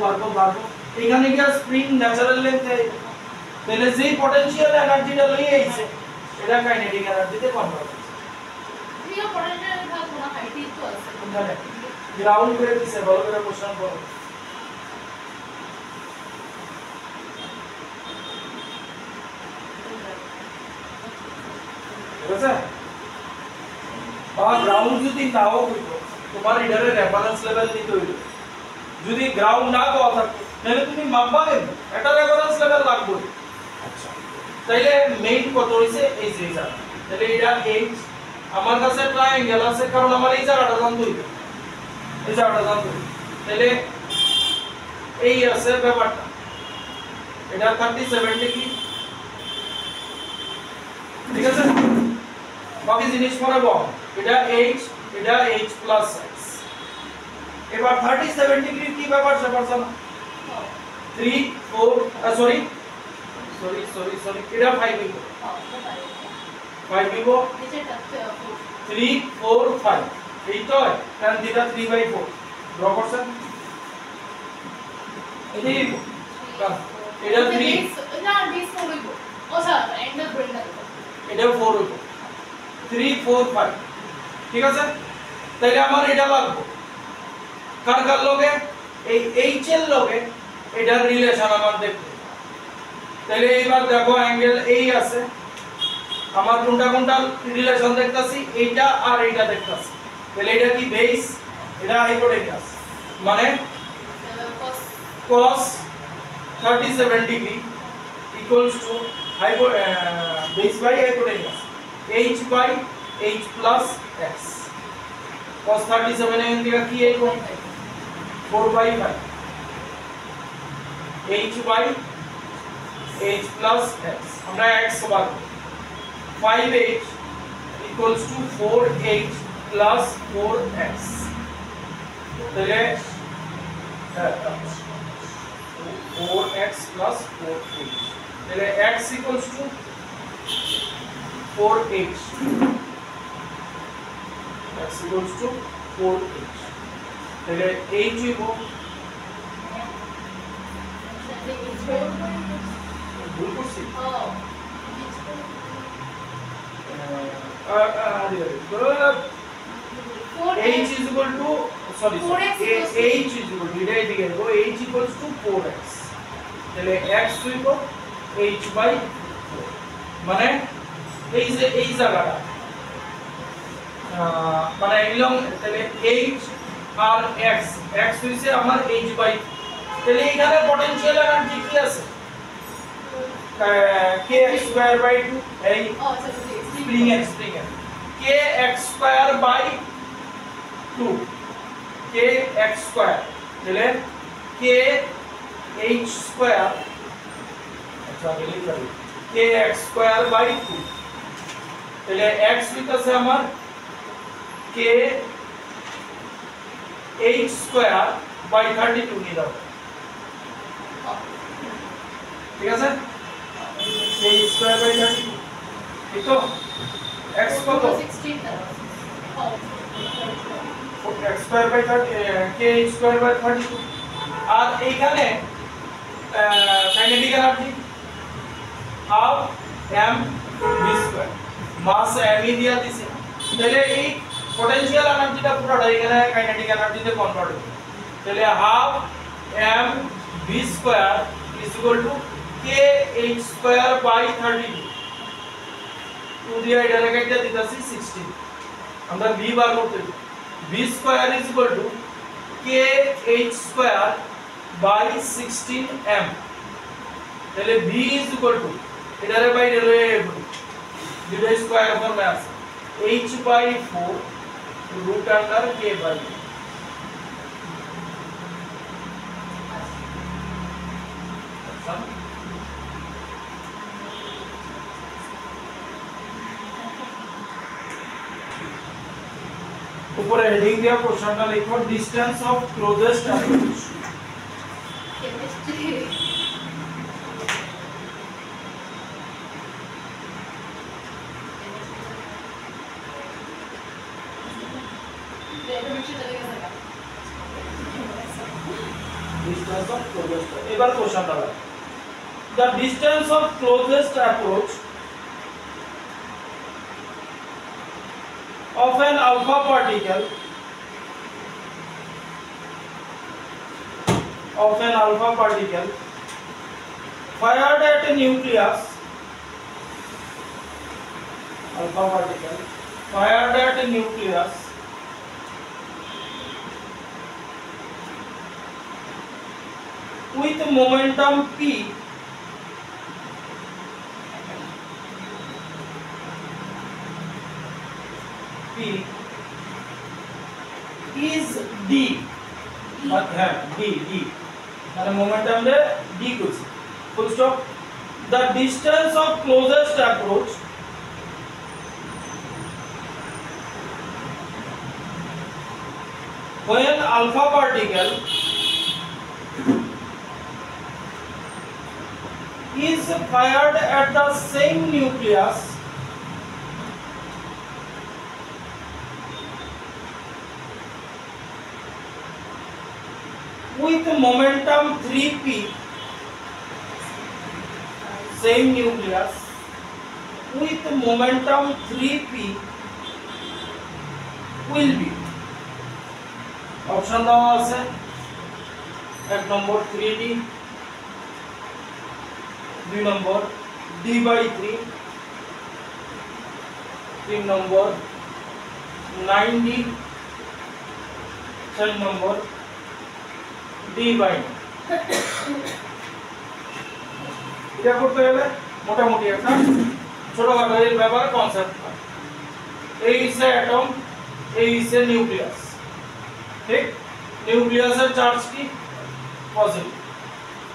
এখানে কি স্প্রিং ন্যাচারাল লেন্থ তাহলে যেই পটেনশিয়াল এনার্জিটা লই আইছে এটা কাইনেটিক এনার্জিতে কনভার্ট হবে প্রিয় পটেনশিয়াল ভাগ কোন হাইট তো আছে কোনখানে গ্রাউন্ড করে দিছে ভালো করে কোশ্চেন করো বুঝছ বা গ্রাউন্ড যদি নাও হইতো তোমার এটারে রেফারেন্স লেভেল নিতে হইতো যদি গ্রাউন্ড না পাওয়া থাকতো তাহলে তুমি মাপবা কেন এটা রেফারেন্স লেভেল লাগবে আচ্ছা তাইলে মেইন কত হইছে এই যে জায়গা তাহলে এটা h আমার কাছে ট্রায়াঙ্গেল আছে কারণ আমার এই জায়গাটা জানতে হইবে এই জায়গাটা জানতে হইবে তাহলে এই আছে ব্যাপারটা এটা 37 ডিগ্রি ঠিক আছে বাকি জিনিস পরে বল এটা h প্লাস x এবার 37 ডিগ্রি কি ব্যাপার সেবার জানো 3 4 সরি এটা 5 দিব 5 দিব 3 4 5 এই তো tan থিটা 3/4 ড্র করছেন এই এটা 3 না দিস হইবো ও স্যার এন্ড অফ ব্রেক এটা 4 হইবো 3 4 5 ঠিক আছে তাহলে আমার এটা লাগবে কার লগে এই h এর লগে এটার রিলেশন আমার দেখতে তাহলে এইবার দেখো অ্যাঙ্গেল এই আছে আমার কোনটা রিলেশন দেখতাছি এইটা আর এইটা দেখতাছি তাহলে এটা কি বেস এটা হাইপোটেনাস মানে cos 37 degree equals to base by hypotenuse h by h plus x cos 37 এর দিকে কি এই 4 by 5 h by h plus x আমরা x bar 5h equals to 4h plus 4x তাহলে 4x plus 4h তাহলে x equals to 4h x equals to 4h তাহলে h equal ভুল করছি h is equal to sorry h is equal to এটা এদিকে দেখো h equals to 4x তাহলে x equal h by 4 মানে এই যে এই জায়গাটা মানে ইলং তাহলে h আর x x হইছে আমার h by তাহলে এখানে পটেনশিয়াল এনার্জি কি আছে kx square by 2 এই স্প্রিং এর kx square by 2 kx square তাহলে kh square আচ্ছা লিখি kx square by 2 তাহলে x হইতাছে আমার k h স্কয়ার বাই 32 নিয়ে দাও, ঠিক আছে, k h স্কয়ার বাই 32, ঠিক তো x কত 16 x square by 30 k h square by 32 আর এইখানে kinetic energy half m v square mass m দিয়া দিছে, তাহলে এই পোটেনশিয়াল এনার্জিটা পুরোটা এখানে কাইনেটিক এনার্জিতে কনভার্ট হবে, তাহলে half m v square is equal to k h square by 32 2 দিয়ে এটা কেটে দিতাছি 16 আমরা v বার করতে v square is equal to k h square by 16 m, তাহলে v ইজ ইকুয়াল টু এটারে বাইরে লয়ে দুটো স্কয়ার ফর্মে আছে h by 4 root under k by ऊपर हेडिंग दिया क्वेश्चन लिखो distance of closest approach chemistry distance of closest এবার কোশ্চেনটা দেখো the distance of closest approach of an alpha particle fired at a nucleus with momentum p is d মানে momentum রে d করছি full stop the distance of closest approach when alpha particle is fired at the same nucleus with momentum 3p, same nucleus with momentum 3p will be option দেওয়া আছে এক নম্বর 3d, 2 নম্বর d/3, 3 নম্বর 9d, 4 নম্বর d/9 এটা করতে গেলে মোটামুটি একটা ছোটখাটো এর ব্যাপারে কনসেপ্ট হয়। এই হচ্ছে অ্যাটম, এই হচ্ছে নিউক্লিয়াস, ঠিক, নিউক্লিয়াসের চার্জ কি পজিটিভ।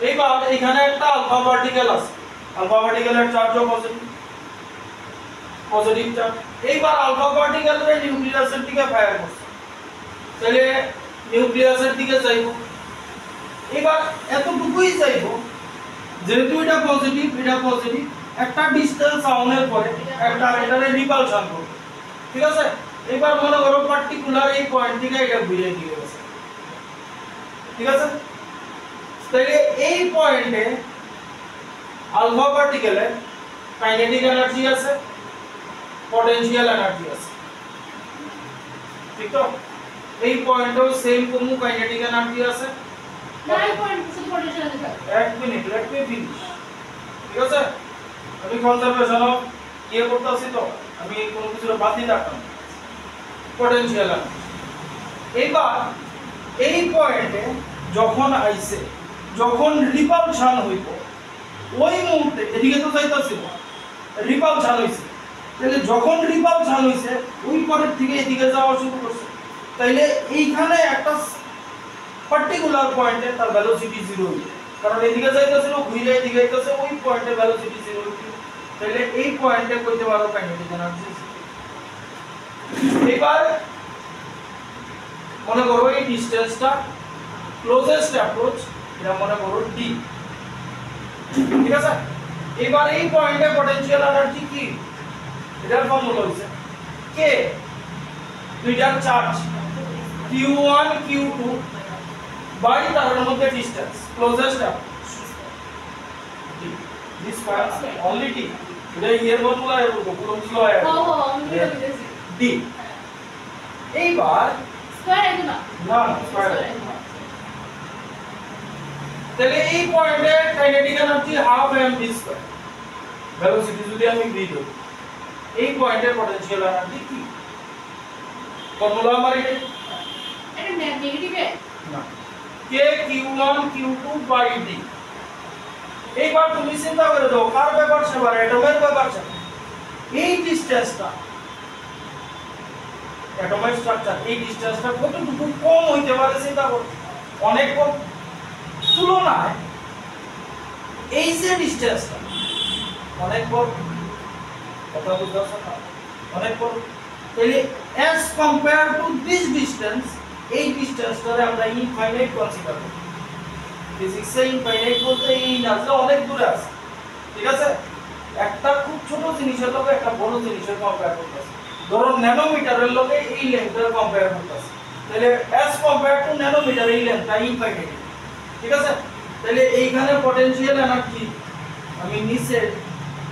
এইবার এখানে একটা আলফা পার্টিকেল আছে, আলফা পার্টিকেলের চার্জও পজিটিভ চার্জ। এইবার আলফা পার্টিকেলের নিউক্লিয়াসের দিকে ফায়ার করছে, তাহলে নিউক্লিয়াসের দিকে যাইব। এবার এতটুকুই যাইব, যেহেতু এটা পজিটিভ একটা ডিসটেন্স আউনের পরে একটা এটারে রিপালশন করবে, ঠিক আছে। এবার মনে করো পার্টিকুলার এই পয়েন্ট থেকে এটা ঘুরিয়ে দিয়ে গেছে, ঠিক আছে। তাহলে এই পয়েন্টে আলফা পার্টিকেলের কাইনেটিক এনার্জি আছে, পটেনশিয়াল এনার্জি আছে, ঠিক তো। এই পয়েন্টেও সেম কোন কাইনেটিক এনার্জি আছে, 9.6 পটেনশিয়াল আছে। এক মিনিট, লেট মি ফিনিশ, ঠিক আছে। আমি কনজারভেশন অফ ইয়ে করতেছি, তো আমি কোনো কিছু বাদ দিয়ে রাখতাম পটেনশিয়াল এনার্জি। এবার এই পয়েন্টে যখন আইছে, যখন রিপালশন হইব, ওই মুহূর্তে এদিকে তো যাইতাছিল, রিপালশন হইছে, তাহলে যখন রিপালশন হইছে ওই পরের থেকে এদিকে যাওয়া শুরু করছে, তাইলে এইখানে একটা পার্টিকুলার পয়েন্টে তার ভেলোসিটি 0 হইবে, কারণ এদিকে যাইতাছিল ঘুরে এদিকে যাইতাছে, ওই পয়েন্টে ভেলোসিটি 0 হইবে। তাহলে এই পয়েন্টে কইতে পারো কাইনেটিক এনার্জি। এবার মনে করো এই ডিসটেন্সটা ক্লোজেস্ট অ্যাপ্রোচ, এটা মনে করো d, ঠিক আছে। এবার এই পয়েন্টে পটেনশিয়াল এনার্জি কি, এটার ফর্মুলা হইছে k, দুইটার চার্জ q1 q2 বাই তার মধ্যে distance closest approach d, d square only d, এটা এর ফর্মুলা এর কুলম্বস ল এর d। এইবার স্কয়ার আইতো না, না স্কয়ার, তাহলে এই পয়েন্টে kinetic energy half mv square, velocity যদি আমি v দেব, এই পয়েন্টে পটেনশিয়াল এনার্জি কি, ফর্মুলা আমার এটা নেগেটিভ এ না, k q1 q2 by d। এইবার তুমি চিন্তা করে দাও কার ব্যাপার সেবার অ্যাটমের ব্যাপার সেবার, এই ডিসটেন্সটা অ্যাটমের স্ট্রাকচার, এই ডিসটেন্সটা কতটুকু কম হইতে পারে চিন্তা করো, অনেক কম তুলনায় এই যে ডিসটেন্সটা অনেক বড়, কথা বুঝতে পারছো না, অনেক বড়। তাহলে as compared to this distance, এই ডিসটেন্সটারে আমরা ইনফাইনাইট কনসিডার করি। ফিজিক্সে ইনফাইনাইট বলতে এই এনার্জি অনেক দূরে আছে, ঠিক আছে। একটা খুব ছোট জিনিসের লগে একটা বড় জিনিসের কম্পেয়ার করতেছে, ধরো ন্যানোমিটারের লগে এই লেন্থের কম্পেয়ার করতেছে, তাহলে as compared to ন্যানোমিটার এই লেন্থটা ইনফাইনাইট, ঠিক আছে। তাহলে এইখানে পটেনশিয়াল এনার্জি আমি নিচে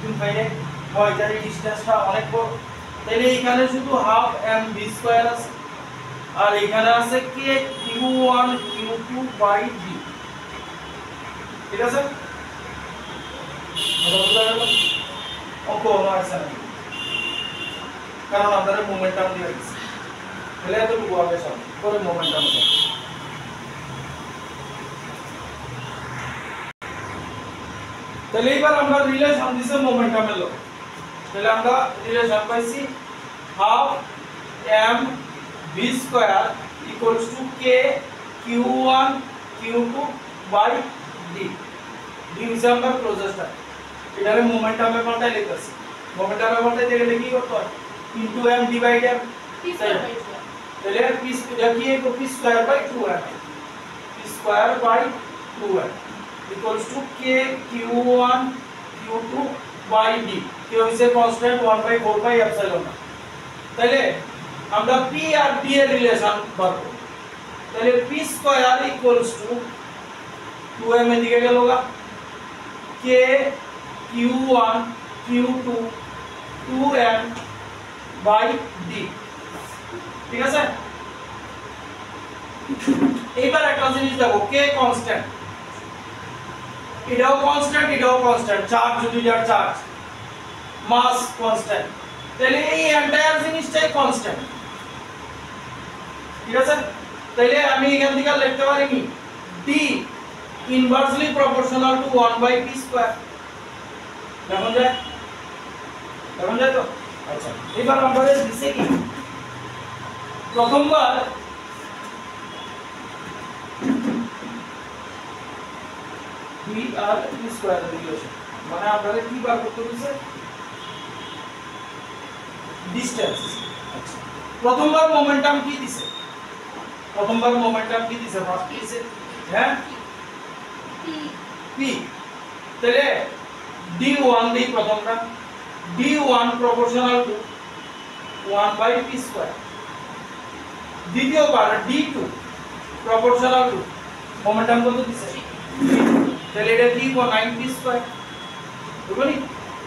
ইনফাইনাইট হয়, তার ডিসটেন্সটা অনেক বড়, তাহলে এইখানে শুধু হাফ mv স্কয়ার আছে, আর এখানে আছে k q1 q2 by d, ঠিক আছে। অঙ্ক আছে না, কারণ আমাদের মোমেন্টাম দিয়ে দিচ্ছে, তাহলে এতটুকু আগে সব করে মোমেন্টাম আছে। তাহলে এবার আমরা রিলেশন দিছে মোমেন্টামের লগে, তাহলে আমরা রিলেশন পাইছি half m v square equals to k q1 q2 by d, d হইছে আমরা ক্লোজেস্ট, এটারে মোমেন্টামে পাল্টাই লিখতেছি, মোমেন্টামে পাল্টাইতে গেলে কি করতে হয়, into m divided p square by 2, তাহলে p এটা কি হবে, p square by 2m, p square by 2m equals to k q1 q2 by d, k হইছে কনস্ট্যান্ট 1/4 পাই এপসাইলন। তাহলে আমরা p আর d এর রিলেশন বার করব, তাহলে p square equals two 2m এদিকে গেলগা, k q1 q2 2m by d, ঠিক আছে। এইবার একটা জিনিস দেখো, k কনস্ট্যান্ট, এটাও কনস্ট্যান্ট এটাও কনস্ট্যান্ট, চার্জ দুইটার চার্জ, মাস কনস্ট্যান্ট, তাহলে এই এন্টায়ার জিনিসটাই কনস্ট্যান্ট, ঠিক আছে। তাহলে আমি এখান থেকে লিখতে পারি কি d inversely proportional to 1/p square, দেখুন যায় তো। আচ্ছা এবার আমাদের দিছে কি, প্রথমবার d আর p স্কয়ার রিলেশন, মানে আপনাদের কি বার করতে হইছে, ডিসটেন্স। আচ্ছা প্রথমবার মোমেন্টাম কি দিছে, ফার্স্ট দিছে হ্যাঁ p, তাহলে d1 দেই প্রথমটা, d1 proportional to 1/p square, দ্বিতীয়বার d2 প্রপোর্শনাল টু মোমেন্টাম কত দিছে, তাহলে এটা কি 9p স্কয়ার, বুঝলি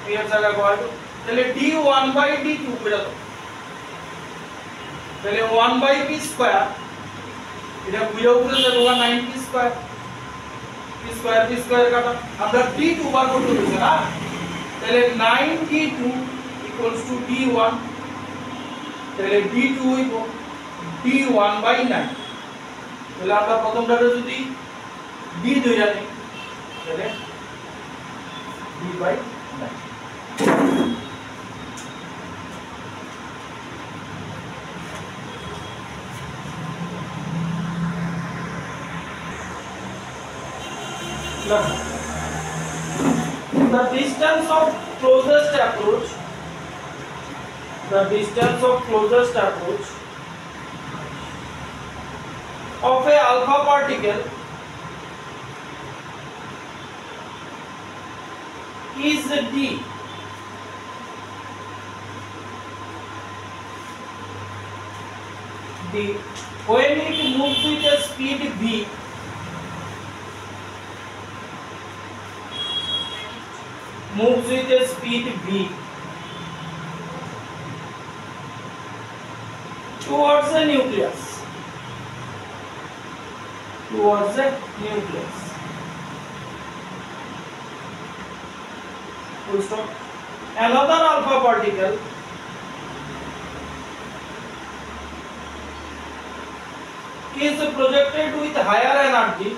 p এর জায়গা কত, তাহলে d1/d2 কইরা দাও, তাহলে 1/p স্কয়ার, এটা কইরা উপরে যাবে 9p স্কয়ার, p স্কয়ার কাটা, আমরা d2 বার করতে হইছে না, তাহলে 9d2 ইকুয়ালস টু d1, তাহলে d2 হইব d1/9, তাহলে আমরা প্রথমটারে যদি d ধইরা নেই তাহলে d/9। The distance of closest approach, the distance of closest approach of a alpha particle is d. When it moves with a speed v, towards the nucleus. Full stop. Another alpha particle is projected with higher energy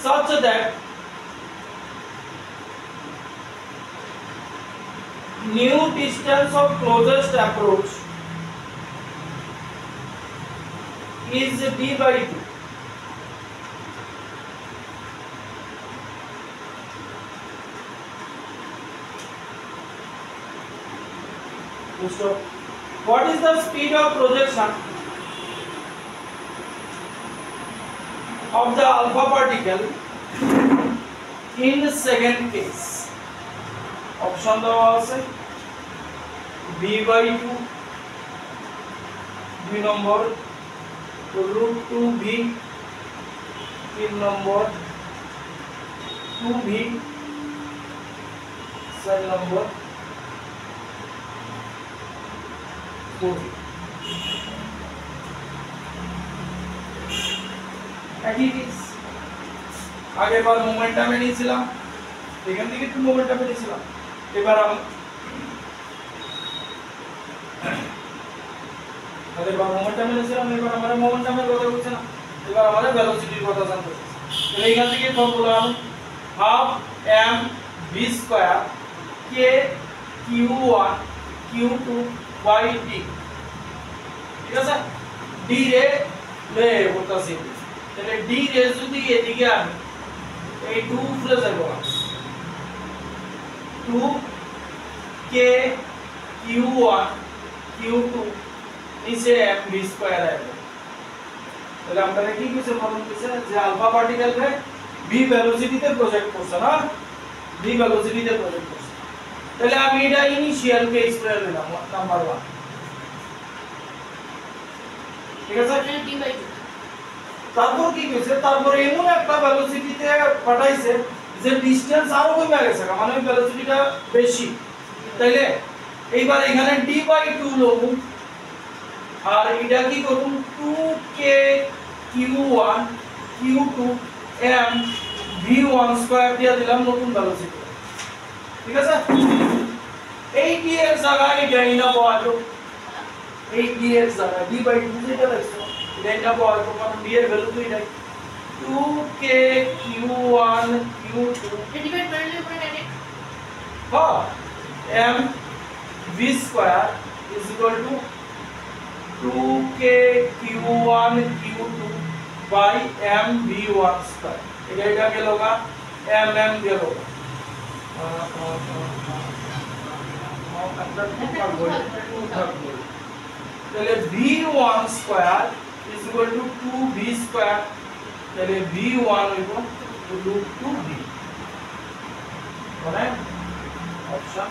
such that new distance of closest approach is d by 2. So, what is the speed of projection of the alpha particle in second case? Option দেওয়া আছে v by 2, 2 number root 2v, 3 number 2v, 4 number 4v। একই case, আগের বার মোমেন্টামে নিয়েছিলাম, এখান থেকে একটু মোমেন্টামে নিয়েছিলাম, এবার আগের বার মোমেন্টামে নিয়েছিলাম, এবার আমরা মোমেন্টামের কথা বলছি না, এবার আমাদের ভেলোসিটির কথা জানতে হবে। তাহলে এখান থেকে formula half m v square k q1 q2 by d, ঠিক আছে? d রে লে বলতাছি, তাহলে d রে যদি এদিকে আমি এই 2 উপরে যাব, 2 k q1 q2 নিচে m v স্কয়ার আসবে। তাহলে আমরা কি কিছু প্রবলেম দিছে যে আলফা পার্টিকেল রে v ভেলোসিটিতে প্রজেক্ট করছে না, v ভেলোসিটিতে প্রজেক্ট করছে। তাহলে আমি এটা ইনিশিয়াল কেস করে নিলাম নাম্বার 1, ঠিক আছে? d by 2। তারপর কি হইছে, তারপর এমন একটা ভেলোসিটিতে পাঠাইছে যে ডিসটেন্স আরো কমে গেছে, মানে ভেলোসিটিটা বেশি। তাইলে এইবার এখানে d by 2 লব, আর এটা কি করুন 2k q1 q2 m v1 square দিয়া দিলাম নতুন ভেলোসিটি, ঠিক আছে? এই d এর জায়গায় এটা ইনা পাওয়ালো, এই d এর জায়গায় d by 2 যেটা লাগছে এটা ইনা পাওয়ালো, কারণ d এর ভ্যালু তো এটাই 2k q1 q2 ডিভাইড করে নিলে পুরো ডাইরেক্ট হ্যাঁ m v square is equal two 2k q1 q2 by m v1 square. এটা গেল গা m গেল তাহলে v1 square is equal two 2v square, তাহলে v1 হইব √2v, মানে অপশন